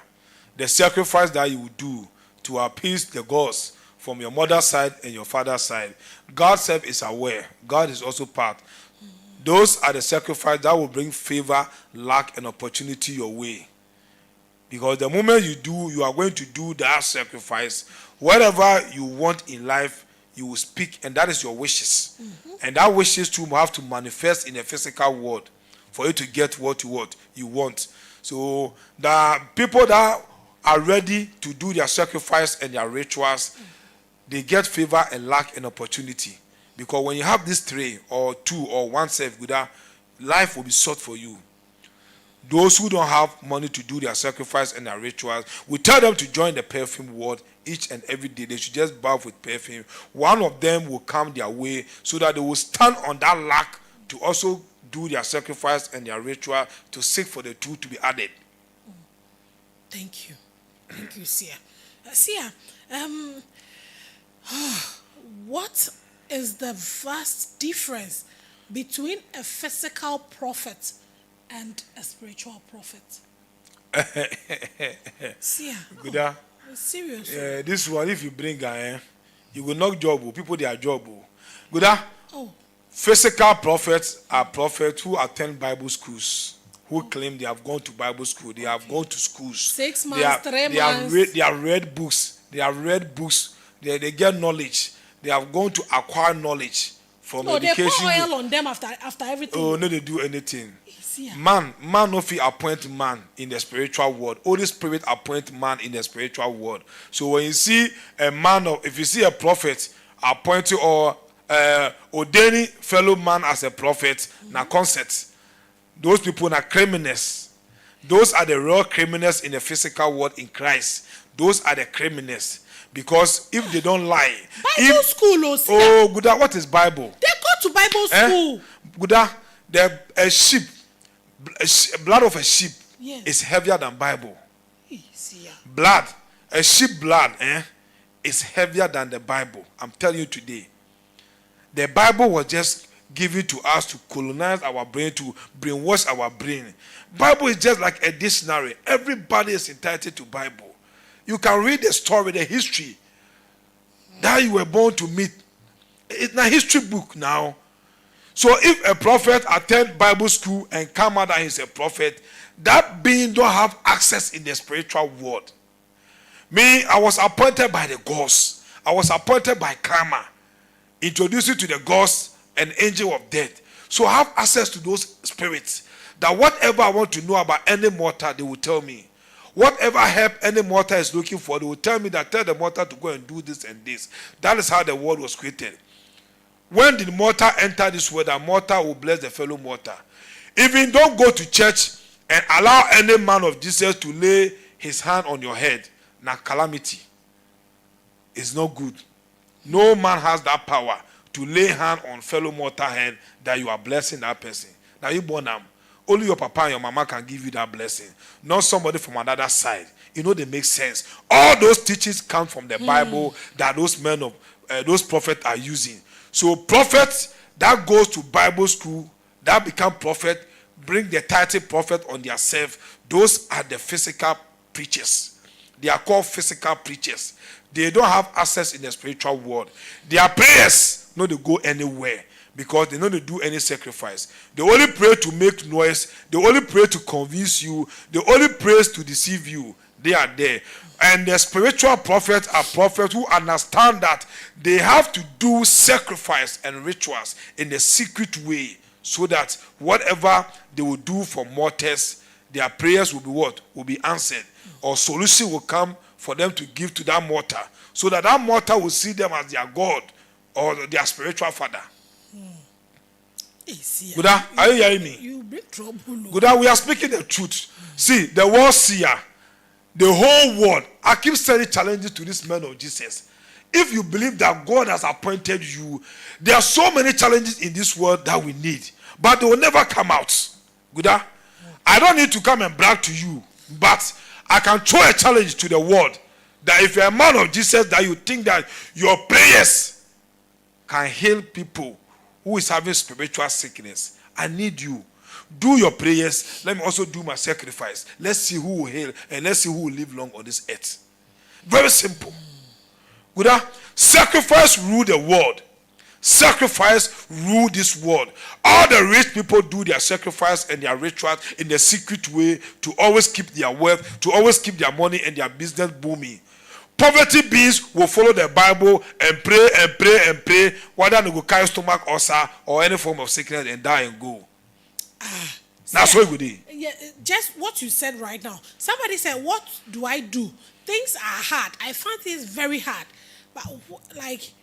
The sacrifice that you will do to appease the gods from your mother's side and your father's side. God self is aware. God is also part. Those are the sacrifices that will bring favor, luck, and opportunity your way. Because the moment you are going to do that sacrifice, whatever you want in life, you will speak, and that is your wishes. And that wishes too have to manifest in a physical world for you to get what you want. So the people that are ready to do their sacrifice and their rituals, they get favor and luck and opportunity. Because when you have these three or two or one self, life will be sought for you. Those who don't have money to do their sacrifice and their rituals, we tell them to join the Perfume World each and every day. They should just bath with perfume. One of them will come their way so that they will stand on that luck to also do their sacrifice and their ritual to seek for the two to be added. Thank you. Thank you, Sia. Sia, what is the vast difference between a physical prophet and a spiritual prophet? Sia. Good. Serious. This one, if you bring you will knock job. People they are job. Good. Oh. Physical prophets are prophets who attend Bible schools, who claim they have gone to Bible school. They have gone to schools. 6 months, 3 months. They have read books. They get knowledge. They have gone to acquire knowledge from education. They pour oil on them after everything. Oh, no, they do anything. Yeah. Man no fit appoint man in the spiritual world. Holy Spirit appoint man in the spiritual world. So when you see a man, if you see a prophet appointing or ordaining fellow man as a prophet, na concept. Those people are criminals. Those are the real criminals in the physical world in Christ. Those are the criminals. Because if they don't lie, Bible school, oh, Guda, what is Bible? They go to Bible school. Guda, blood of a sheep is heavier than Bible. Blood, a sheep blood, is heavier than the Bible. I'm telling you today. The Bible was just given to us to colonize our brain, to brainwash our brain. Bible is just like a dictionary. Everybody is entitled to Bible. You can read the story, the history that you were born to meet. It's a history book now. So if a prophet attend Bible school and come out that he's a prophet, that being don't have access in the spiritual world. Me, I was appointed by the gods. I was appointed by karma, introduced you to the gods and angel of death. So I have access to those spirits, that whatever I want to know about any mortal, they will tell me. Whatever help any mortal is looking for, they will tell me that tell the mortal to go and do this and this. That is how the world was created. When the mortal enter this world, the mortal will bless the fellow mortal. Even don't go to church and allow any man of Jesus to lay his hand on your head. Now calamity is not good. No man has that power to lay hand on fellow mortal head that you are blessing that person. Now you born them. Only your papa and your mama can give you that blessing. Not somebody from another side. You know, they make sense. All those teachings come from the Bible that those men of, those prophets are using. So prophets that goes to Bible school, that become prophet, bring the title prophet on their self. Those are the physical preachers. They are called physical preachers. They don't have access in the spiritual world. Their prayers, no, they go anywhere. Because they don't do any sacrifice. They only pray to make noise. They only pray to convince you. They only pray to deceive you. They are there. And the spiritual prophets are prophets who understand that they have to do sacrifice and rituals in a secret way, so that whatever they will do for mortals, their prayers will be what? Will be answered. Or solution will come for them to give to that mortal, so that that mortal will see them as their God or their spiritual father. Guda, are you hearing me? You bring trouble. Guda, we are speaking the truth. See, the world seer, the whole world. I keep sending challenges to this man of Jesus. If you believe that God has appointed you, there are so many challenges in this world that we need, but they will never come out. Guda, I don't need to come and brag to you, but I can throw a challenge to the world that if you're a man of Jesus, that you think that your prayers can heal people who is having spiritual sickness. I need you. Do your prayers. Let me also do my sacrifice. Let's see who will heal and let's see who will live long on this earth. Very simple. Good. Sacrifice rule the world. Sacrifice rule this world. All the rich people do their sacrifice and their rituals in a secret way to always keep their wealth, to always keep their money and their business booming. Poverty beings will follow the Bible and pray and pray and pray, whether they go carry stomach ulcer or any form of sickness and die and go. That's what we do. Yeah, just what you said right now. Somebody said, "What do I do? Things are hard. I find things very hard, but like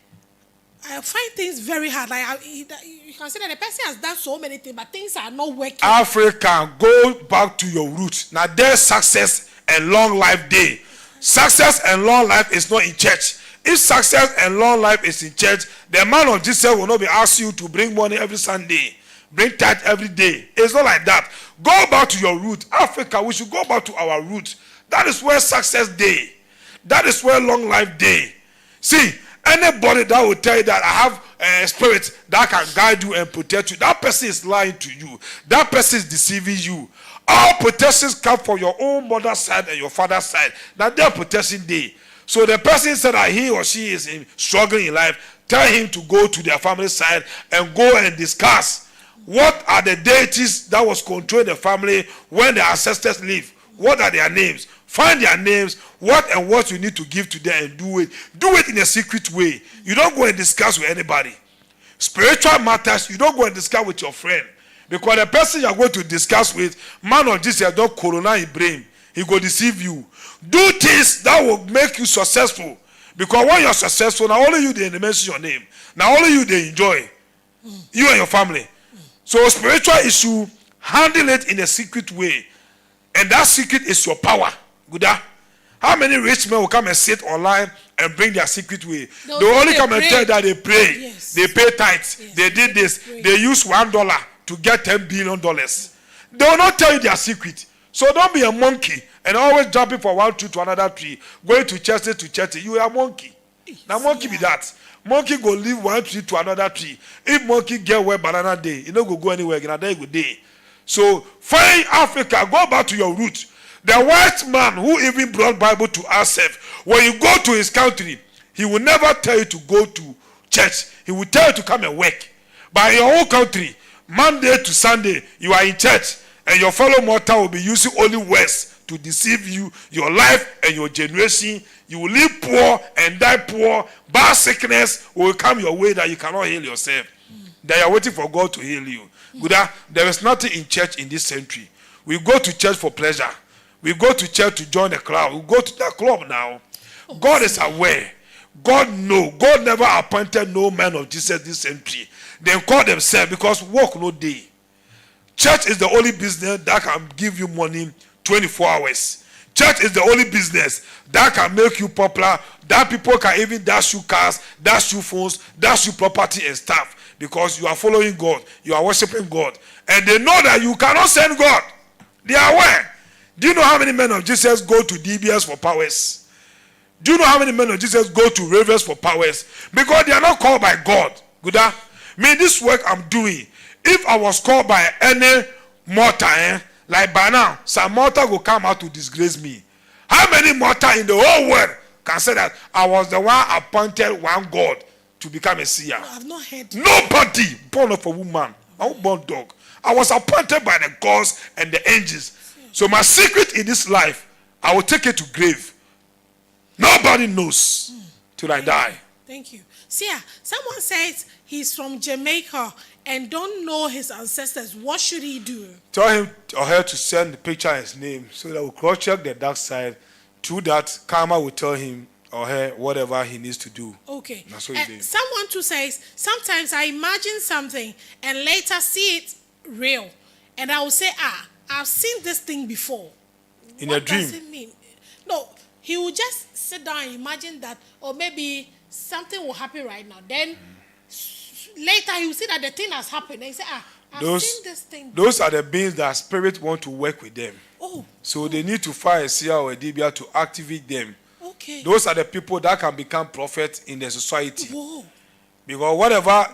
I find things very hard. Like you can say that the person has done so many things, but things are not working." Africa, go back to your roots. Now there's success and long life day. Success and long life is not in church. If success and long life is in church, the man of Jesus will not be asking you to bring money every Sunday, bring tithe every day. It's not like that. Go back to your root. Africa, we should go back to our root. That is where success day. That is where long life day. See, anybody that will tell you that I have a spirit that can guide you and protect you, that person is lying to you. That person is deceiving you. All protections come from your own mother's side and your father's side. Now their protection day. So the person said that he or she is struggling in life, tell him to go to their family side and go and discuss what are the deities that was controlling the family when the ancestors live. What are their names? Find their names, what and what you need to give to them and do it. Do it in a secret way. You don't go and discuss with anybody. Spiritual matters, you don't go and discuss with your friend. Because the person you are going to discuss with, man of Jesus, don't corona in brain. He will deceive you. Do things that will make you successful. Because when you're successful, not only you they mention your name. Not only you they enjoy. You and your family. So spiritual issue, handle it in a secret way. And that secret is your power. Good. How many rich men will come and sit online and bring their secret way? They only come and tell that they pray. Yes. They pay tithes. Yes. They did this. They use $1 to get $10 billion. They will not tell you their secret. So don't be a monkey and always jumping from one tree to another tree, going to church. You are a monkey. Now monkey be that. Monkey go leave one tree to another tree. If monkey get where banana day, you don't go anywhere. Another go day. So find Africa. Go back to your roots. The white man who even brought Bible to ourselves, when you go to his country, he will never tell you to go to church. He will tell you to come and work. But in your own country, Monday to Sunday, you are in church, and your fellow mortal will be using only words to deceive you, your life and your generation. You will live poor and die poor. Bad sickness will come your way that you cannot heal yourself. That you are waiting for God to heal you. There is nothing in church in this century. We go to church for pleasure. We go to church to join the crowd. We go to the club now. God is aware. God knows. God never appointed no man of Jesus this century. They call themselves because work no day. Church is the only business that can give you money 24 hours. Church is the only business that can make you popular, that people can even dash you cars, dash you phones, dash you property and stuff, because you are following God, you are worshiping God, and they know that you cannot send God. They are aware. Do you know how many men of Jesus go to DBS for powers? Do you know how many men of Jesus go to ravens for powers? Because they are not called by God. Good. Me, this work I'm doing, if I was called by any mortal, like by now, some mortal will come out to disgrace me. How many mortal in the whole world can say that I was the one appointed one God to become a seer? No, I've not heard. Nobody born of a woman, I was born dog. I was appointed by the gods and the angels. So my secret in this life, I will take it to grave. Nobody knows till I die. Thank you. See, someone says he's from Jamaica and don't know his ancestors. What should he do? Tell him or her to send the picture and his name so that we'll cross-check the dark side. Through that, karma will tell him or her whatever he needs to do. Okay. That's what he did. Someone too says, sometimes I imagine something and later see it real. And I will say, I've seen this thing before. In what a dream? Does it mean? No, he will just sit down and imagine that, or maybe something will happen right now. Then later he will see that the thing has happened. And he say, I've seen this thing. Those are the beings that spirit want to work with them. So they need to find a seer or a dibia to activate them. Okay. Those are the people that can become prophets in the society. Whoa. Because whatever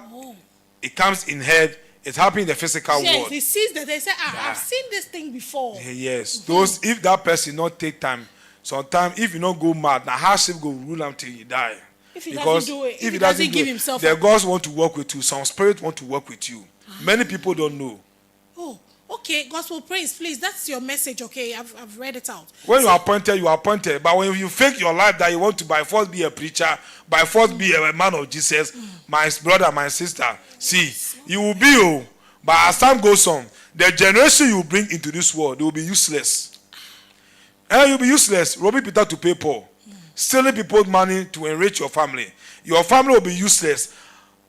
it comes in head, it's happening in the physical world. Yes, he sees that they say, I've seen this thing before. Yes. Those, if that person not take time, sometimes if you not go mad, now hardship go rule until you die. If he doesn't do it, if he doesn't give himself the gods want to work with you. Some spirit want to work with you. Many people don't know. Oh, okay. Gospel praise, please. That's your message, okay? I've read it out. When you are appointed, you are appointed. But when you fake your life that you want to by force be a preacher, by force be a man of Jesus, my brother, my sister, see, you will be, but as time goes on, the generation you bring into this world, they will be useless. And you'll be useless. Robbing Peter to pay Paul. Stealing people's money to enrich your family. Your family will be useless.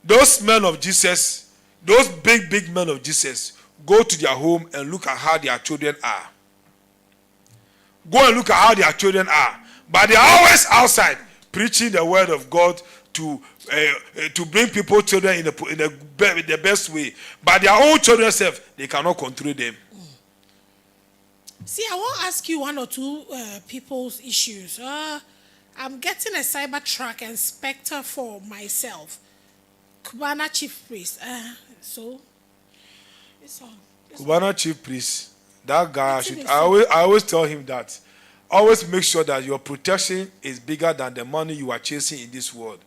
Those men of Jesus, those big men of Jesus, go to their home and look at how their children are. Go and look at how their children are. But they are always outside preaching the word of God to bring people children in the best way. But their own children self, they cannot control them. See, I want to ask you one or two people's issues. I'm getting a cyber truck and Spectre for myself. Cubana chief priest. So, it's all. Cubana chief priest, that guy, I always tell him that. Always make sure that your protection is bigger than the money you are chasing in this world.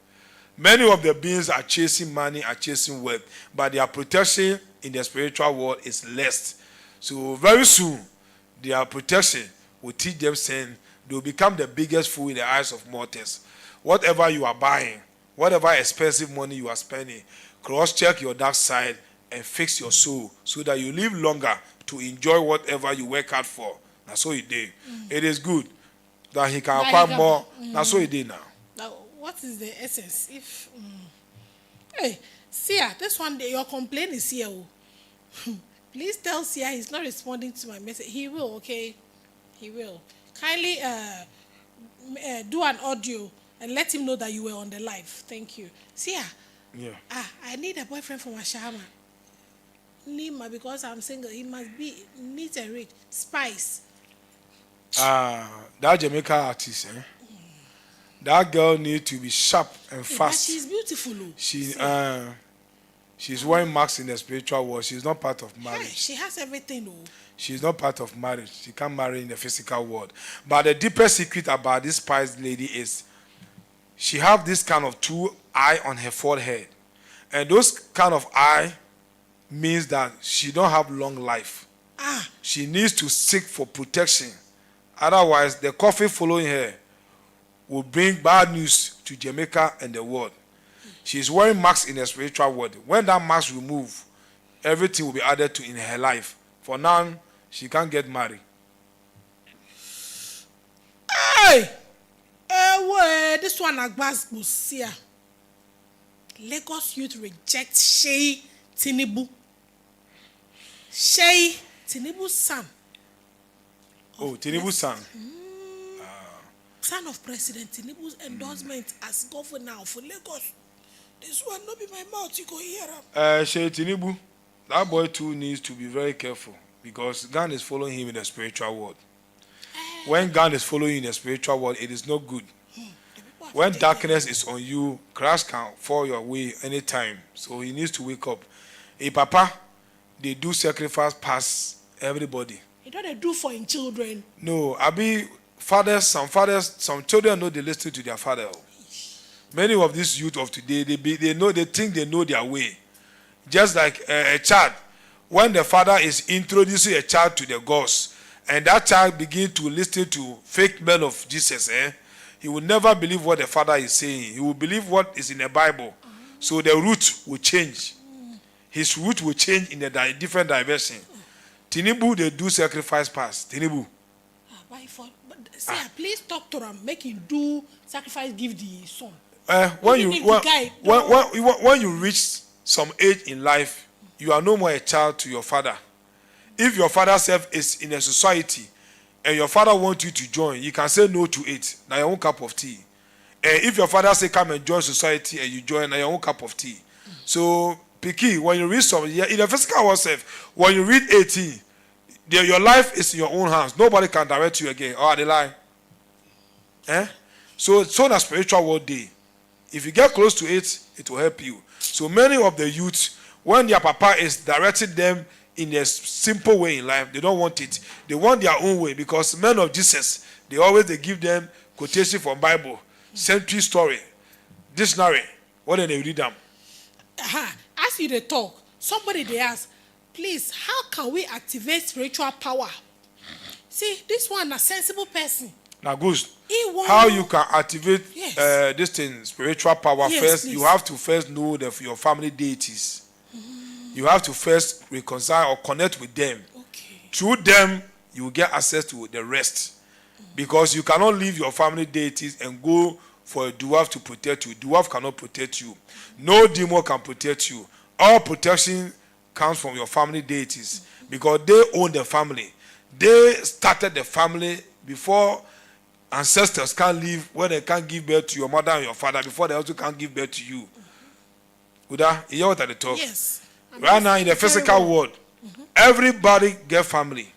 Many of the beings are chasing money, are chasing wealth, but their protection in the spiritual world is less. So very soon, their protection will teach them saying they will become the biggest fool in the eyes of mortals. Whatever you are buying, whatever expensive money you are spending, cross-check your dark side and fix your soul so that you live longer to enjoy whatever you work hard for. That's what he did. It is good that he can acquire more. That's what he did now. Now, what is the essence? If hey, Sia, this one day your complaint is here. Please tell Sia he's not responding to my message. He will, okay? He will. Kindly do an audio and let him know that you were on the live. Thank you. Sia. Yeah. I need a boyfriend from Ashama. Nima, because I'm single. He must be neat and rich. Spice. That Jamaica artist, that girl needs to be sharp and fast. But she's beautiful. She's wearing marks in the spiritual world. She's not part of marriage. Hey, she has everything, though. She's not part of marriage. She can't marry in the physical world. But the deepest secret about this spice lady is she have this kind of two eye on her forehead. And those kind of eye means that she don't have long life. She needs to seek for protection Otherwise, the coffee following her will bring bad news to Jamaica and the world. She is wearing masks in the spiritual world. When that mask remove, everything will be added to in her life. For now, she can't get married. Hey! This one Agbas Busia. Lagos youth reject Shey Tinubu. Shey Tinubu's son. Oh, Tinubu's son. Son of President Tinubu's endorsement as governor for Lagos. This one not be my mouth, you go hear him. Shey Tinubu, that boy too needs to be very careful because God is following him in the spiritual world. When God is following you in the spiritual world, it is not good. When darkness is on you, crash can fall your way anytime. So he needs to wake up. Hey, Papa, they do sacrifice past everybody. He don't do for his children. No, fathers, some children know they listen to their father. Many of these youth of today, they think they know their way. Just like a child, when the father is introducing a child to the gods, and that child begins to listen to fake men of Jesus, he will never believe what the father is saying. He will believe what is in the Bible. So the root will change. His root will change in a different direction. Tinubu, they do sacrifice past. Tinubu. Please talk to him. Make him do sacrifice, give the son. When you reach some age in life, you are no more a child to your father. If your father self is in a society and your father wants you to join, you can say no to it. Now your own cup of tea. And if your father say come and join society and you join, now your own cup of tea. So, Piki, when you reach some, in the physical world self, when you reach 18, your life is in your own hands. Nobody can direct you again. Oh, they lie. So the spiritual world day. If you get close to it, it will help you. So many of the youths, when their papa is directing them in a simple way in life, they don't want it. They want their own way because men of Jesus, they give them quotation from Bible, century story, dictionary. What do they read them? As you talk, somebody they ask, please, how can we activate spiritual power? See, this one a sensible person. Now, Goose, how you can activate this thing, spiritual power first, please. You have to first know your family deities. You have to first reconcile or connect with them. Okay. Through them, you will get access to the rest. Because you cannot leave your family deities and go for a dwarf to protect you. Dwarf cannot protect you. No demon can protect you. All protection comes from your family deities. Because they own the family. They started the family before ancestors can't live, when they can't give birth to your mother and your father, before they also can't give birth to you. Uda, you hear what I talk? Yes. Right now in the physical world, everybody get family.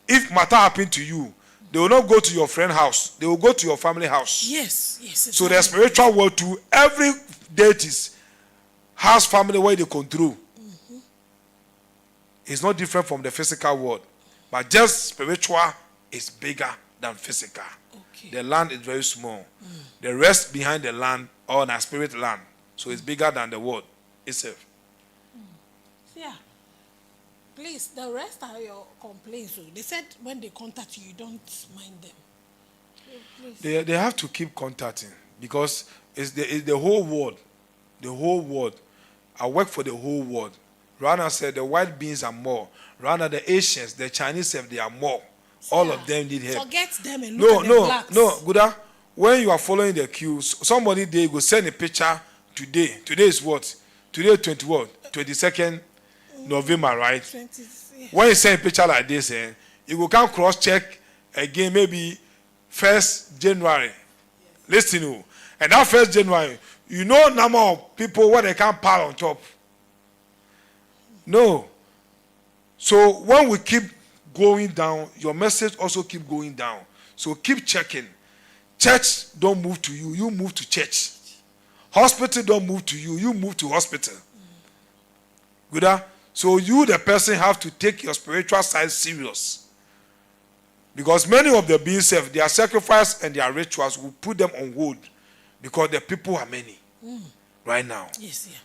If matter happen to you, they will not go to your friend's house. They will go to your family house. Yes. So the spiritual world too, every deities has family where they control. It's not different from the physical world. But just spiritual is bigger than physical. Okay. The land is very small. The rest behind the land, or the spirit land. So it's bigger than the world itself. Yeah. Please, the rest are your complaints. So they said when they contact you, you don't mind them. So they have to keep contacting because it's the whole world. The whole world. I work for the whole world. Rana said the white beings are more. Rana, the Asians, the Chinese, they are more. All of them need help. Forget them and look at the blacks. No, Guda. When you are following the cues, somebody they will send a picture today. Today is what? Today 22nd November, right? 20, yeah. When you send a picture like this, you will come cross-check again maybe 1st January. Yes. Listen, and that 1st January, you know number of people what they can pile on top. No. So when we keep going down, your message also keep going down. So keep checking. Church don't move to you, you move to church. Hospital don't move to you, you move to hospital. Good? So you, the person, have to take your spiritual side serious. Because many of the beings, their sacrifice and their rituals will put them on hold. Because the people are many right now. Yes, yeah.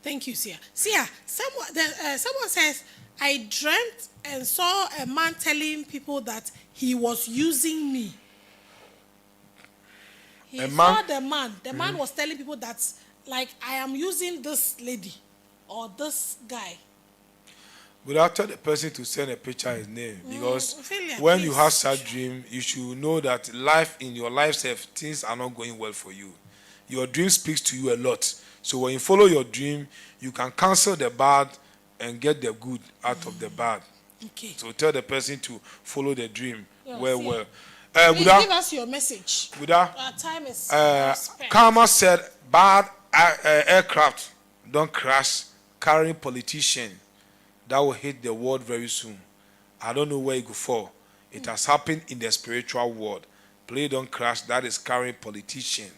Thank you, Sia. Sia, someone says, I dreamt and saw a man telling people that he was using me. He A saw man- the man. The man was telling people that, like, I am using this lady or this guy. But I tell the person to send a picture his name, because Ophelia, when you please. have such dream, you should know that life in your life self, things are not going well for you. Your dream speaks to you a lot. So when you follow your dream, you can cancel the bad and get the good out of the bad. Okay. So tell the person to follow the dream. Yeah, well, see. well. Please Buddha, give us your message. Buddha, Our time is spent. Karma said bad aircraft don't crash carrying politician that will hit the world very soon. I don't know where it go for. It has happened in the spiritual world. Plane don't crash, that is carrying politician.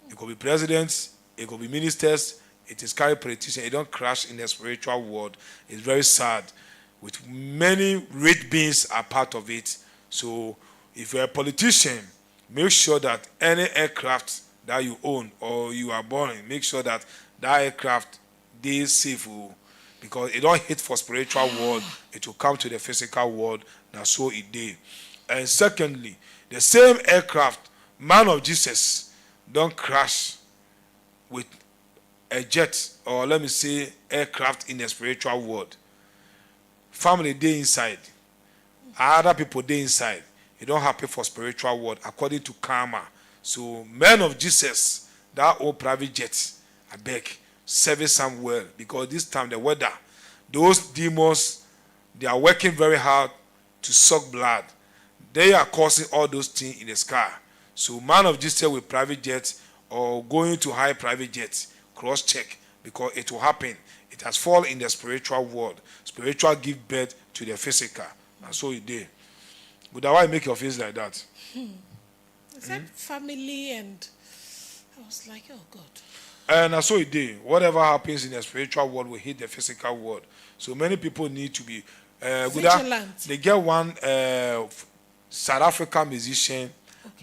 It could be presidents, it could be ministers, it is carrying politician. It don't crash in the spiritual world. It's very sad. With many rich beings are part of it. So if you're a politician, make sure that any aircraft that you own or you are born in, make sure that that aircraft is safe. Because it don't hit for spiritual world, it will come to the physical world. Now so it did. And secondly, the same aircraft, man of Jesus, don't crash with a jet, or let me say aircraft in the spiritual world. Family day inside, other people day inside. It don't happen for spiritual world according to karma. So men of Jesus, that old private jet, I beg, service them well, because this time the weather, those demons, they are working very hard to suck blood. They are causing all those things in the sky. So man of Jesus with private jets or going to high private jets, cross check, because it will happen. It has fallen in the spiritual world. Spiritual give birth to the physical. And so it did. But why make your face like that? I said family, and I was like, oh God. And so it did. Whatever happens in the spiritual world will hit the physical world. So many people need to be Vigilant. They get one South African musician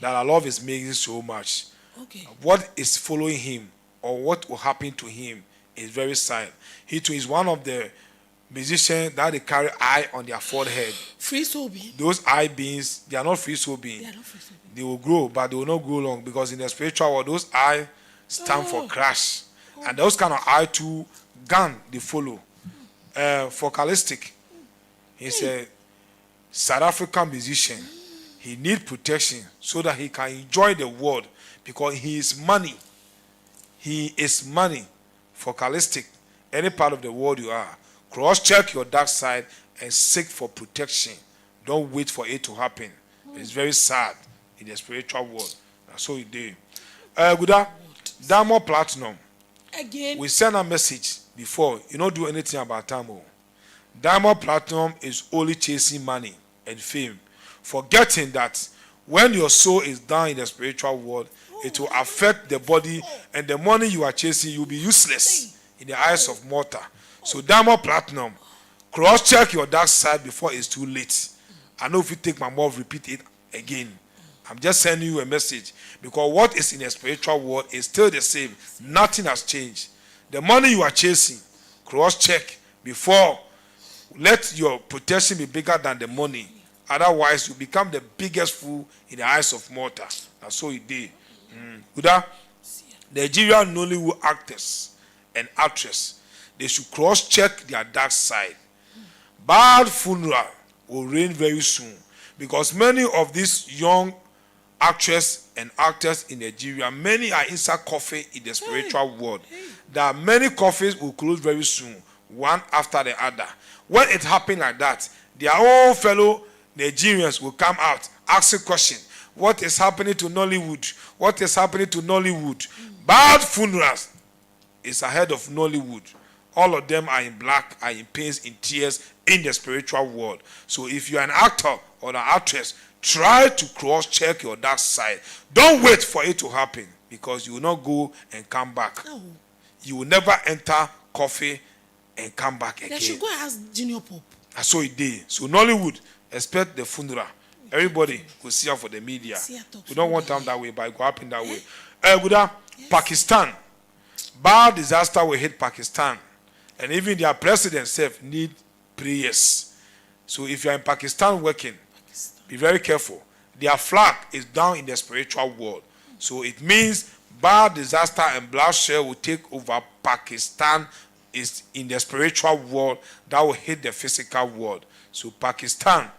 that I love his music so much. Okay. What is following him or what will happen to him is very sad. He too is one of the musicians that they carry eye on their forehead. Free soul being. Those eye beings, they are not free soul beings. They are not free soul being. They will grow, but they will not grow long, because in the spiritual world, those eye stand for crash. And those kind of eye too, gun they follow. Focalistic. He's a South African musician. He needs protection so that he can enjoy the world, because he is money. He is money. Focalistic. Any part of the world you are, cross-check your dark side and seek for protection. Don't wait for it to happen. It's very sad in the spiritual world. That's so it did. Guda, Diamond Platinum. Again. We send a message before. You don't do anything about time. Diamond Platinum is only chasing money and fame, forgetting that when your soul is down in the spiritual world, it will affect the body, and the money you are chasing, you'll be useless in the eyes of mortal. So Diamond Platinum, cross-check your dark side before it's too late. I know if you take my mouth, repeat it again. I'm just sending you a message, because what is in the spiritual world is still the same. Nothing has changed. The money you are chasing, cross-check before. Let your protection be bigger than the money. Otherwise, you become the biggest fool in the eyes of mortal. And so it did. Uda, Nigerian Nollywood actors and actresses, they should cross-check their dark side. Bad funeral will reign very soon, because many of these young actresses and actors in Nigeria, many are inside coffin in the spiritual world. There are many coffins will close very soon, one after the other. When it happens like that, their own fellow Nigerians will come out asking questions. What is happening to Nollywood? What is happening to Nollywood? Bad funerals is ahead of Nollywood. All of them are in black, are in pains, in tears, in the spiritual world. So if you're an actor or an actress, try to cross-check your dark side. Don't wait for it to happen, because you will not go and come back. No. You will never enter coffee and come back again. They should go and ask Junior Pope. That's so it did. So Nollywood, expect the funeral. Everybody will see her for the media. We don't want them that way, but it will happen that way. Guda, yes. Pakistan. Bad disaster will hit Pakistan. And even their president self need prayers. So if you're in Pakistan working, Be very careful. Their flag is down in the spiritual world. So it means bad disaster and bloodshed will take over. Pakistan is in the spiritual world that will hit the physical world. So Pakistan,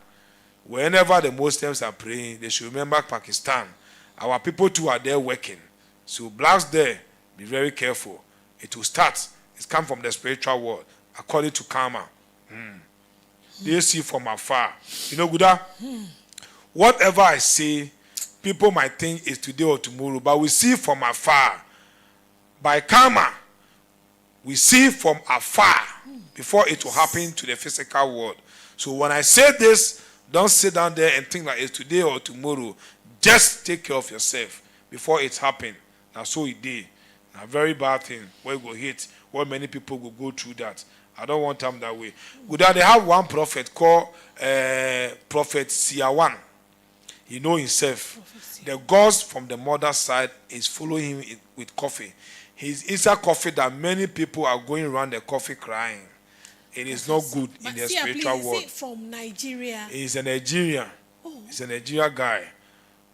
whenever the Muslims are praying, they should remember Pakistan. Our people too are there working. So blacks there, be very careful. It will start. It's come from the spiritual world, according to karma. They see from afar. You know, Guda, whatever I say, people might think it's today or tomorrow, but we see from afar. By karma, we see from afar before it will happen to the physical world. So when I say this, don't sit down there and think like it's today or tomorrow. Just take care of yourself before it happens. Now, so it did. A very bad thing where you go hit, where many people will go through that. I don't want them that way. Good, they have one prophet called Prophet Siawan. He know himself. The gods from the mother's side is following him with coffee. He's inside coffee that many people are going around the coffee crying. It is not good in the spiritual world. Is it from Nigeria? He's a Nigerian. He's a Nigerian guy.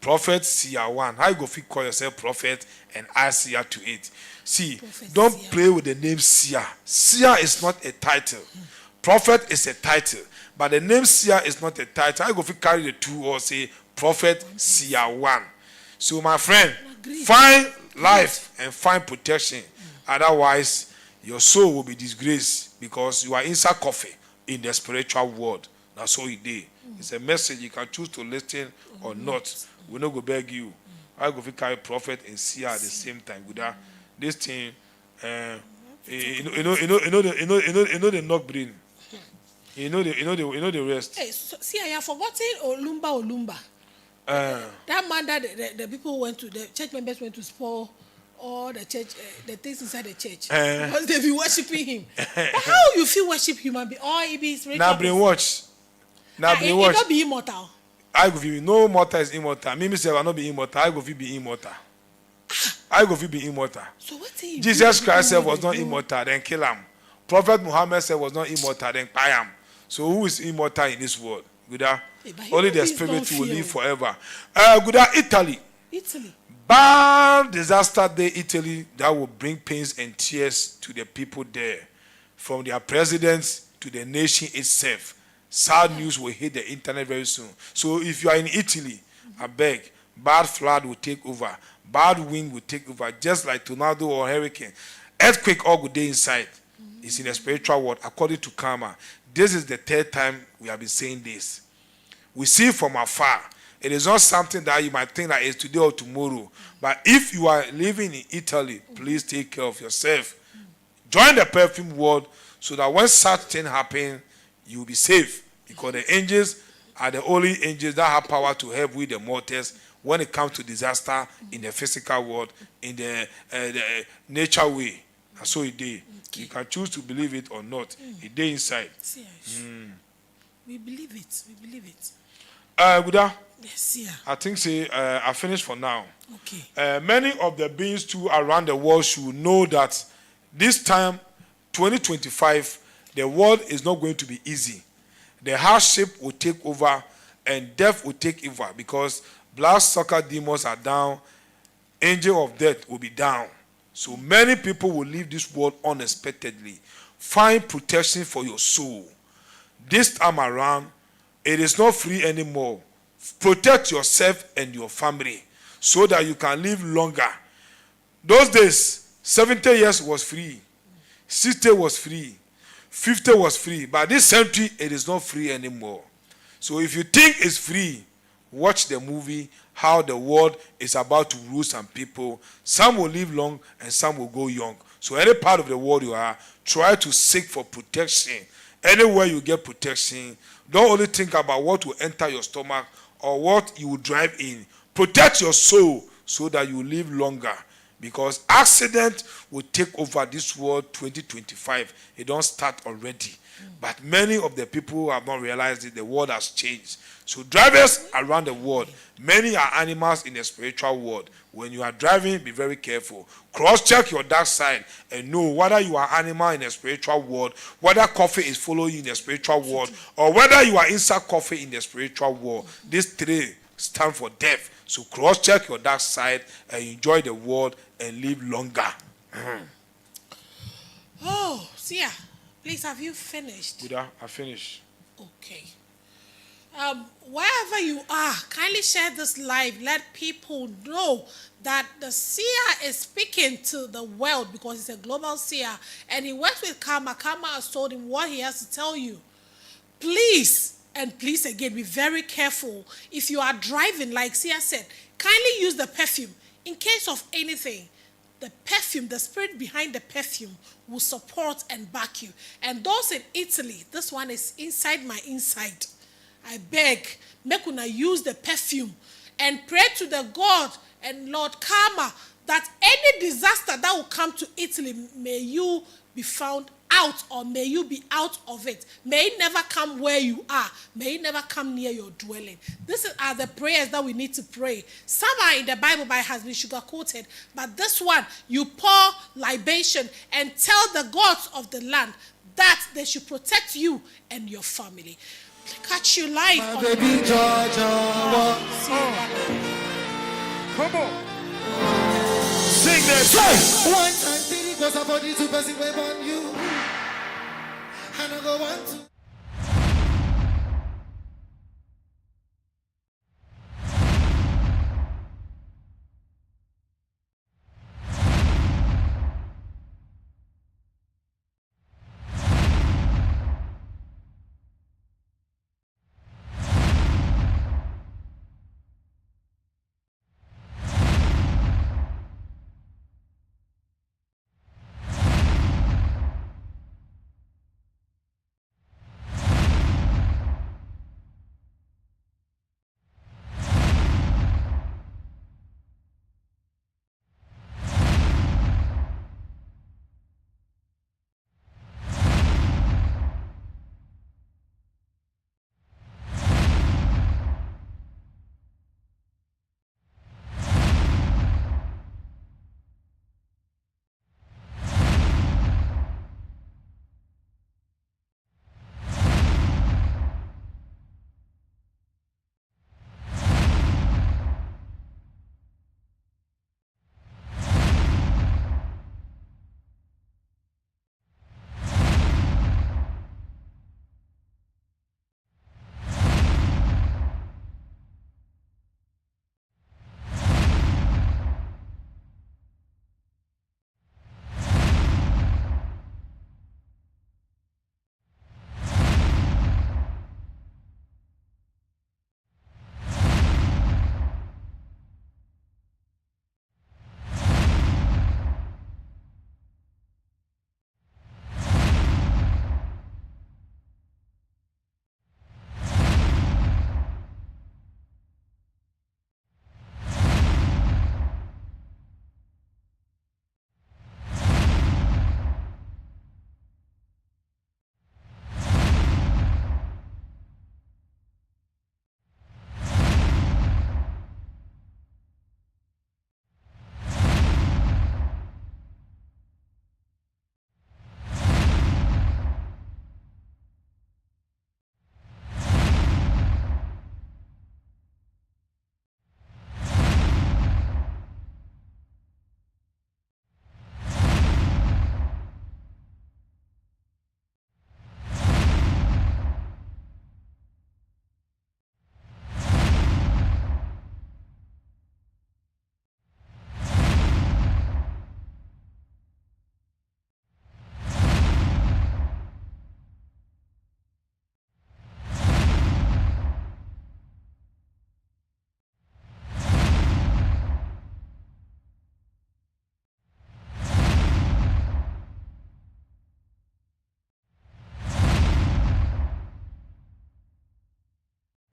Prophet Siawan. How you go fit call yourself prophet and add Sia to it? See, Prophet don't Sia. play with the name Sia. Sia is not a title. Prophet is a title. But the name Sia is not a title. How you go fit carry the two or say Prophet Siawan? So my friend, find life and find protection. Otherwise, your soul will be disgraced because you are inside coffee in the spiritual world. That's all it did. It's a message you can choose to listen or not. We no go beg you. I go fit carry prophet and seer at the same time. Good. This thing, you know the knock brain. You know the rest. Hey, so, see, I have forgotten Olumba. That man that the people went to, the church members went to spoil all the church, the things inside the church because they be worshiping him. But how you feel worship human being? Or it be spiritual? Now brainwash. Now brainwash. It not be immortal. I go fit no mortal is immortal. Me myself I not be immortal. I go fit be immortal. I go fit be immortal. So what thing Jesus Christ said was not immortal, then kill him. Prophet Muhammad said was not immortal, then buy him. So who is immortal in this world? Guda? Only the spirit will live forever. Guda, Italy. Bad disaster day, Italy, that will bring pains and tears to the people there. From their presidents to the nation itself. Sad news will hit the internet very soon. So if you are in Italy, I beg, bad flood will take over. Bad wind will take over, just like tornado or hurricane. Earthquake all good day inside. It's in the spiritual world, according to karma. This is the third time we have been saying this. We see from afar. It is not something that you might think that it's today or tomorrow. But if you are living in Italy, please take care of yourself. Join the Perfume World so that when such thing happens, you will be safe. Because the angels are the only angels that have power to help with the mortals when it comes to disaster in the physical world, in the nature way. And so it did. You can choose to believe it or not. It did inside. We believe it. We believe it. Guda, Yes, yeah. I think I finished for now. Okay. Many of the beings too around the world should know that this time, 2025, the world is not going to be easy. The hardship will take over and death will take over because black soccer demons are down, angel of death will be down. So many people will leave this world unexpectedly. Find protection for your soul. This time around, it is not free anymore. Protect yourself and your family so that you can live longer. Those days, 70 years was free. 60 was free. 50 was free. But this century, it is not free anymore. So if you think it's free, watch the movie, how the world is about to rule some people. Some will live long and some will go young. So any part of the world you are, try to seek for protection. Anywhere you get protection, don't only think about what will enter your stomach or what you will drive in. Protect your soul so that you live longer. because accident will take over this world 2025. It don't start already. But many of the people have not realized that the world has changed. So drivers around the world, many are animals in the spiritual world. When you are driving, be very careful. Cross-check your dark side and know whether you are animal in the spiritual world, whether coffee is following you in the spiritual world, or whether you are inside coffee in the spiritual world. These three stand for death. So cross-check your dark side and enjoy the world and live longer. Oh, Sia, please, have you finished? Buddha, I finished. Okay. Wherever you are, kindly share this live. Let people know that the seer is speaking to the world because he's a global seer. And he works with Karma. Karma has told him what he has to tell you. Please, and please again, be very careful. If you are driving, like Sia said, kindly use the perfume. In case of anything, the perfume, the spirit behind the perfume will support and back you. And those in Italy, this one is inside my inside. I beg, make una use the perfume and pray to the God and Lord Karma that any disaster that will come to Italy, may you be found out, or may you be out of it. May it never come where you are. May it never come near your dwelling. These are the prayers that we need to pray. Some are in the Bible, but it has been sugar-coated. But this one, you pour libation and tell the gods of the land that they should protect you and your family. Catch you live. My baby Georgia. Come on. Sing that. Say. One time, 3 goes about the 2 person wave on you. And I go 1, 2.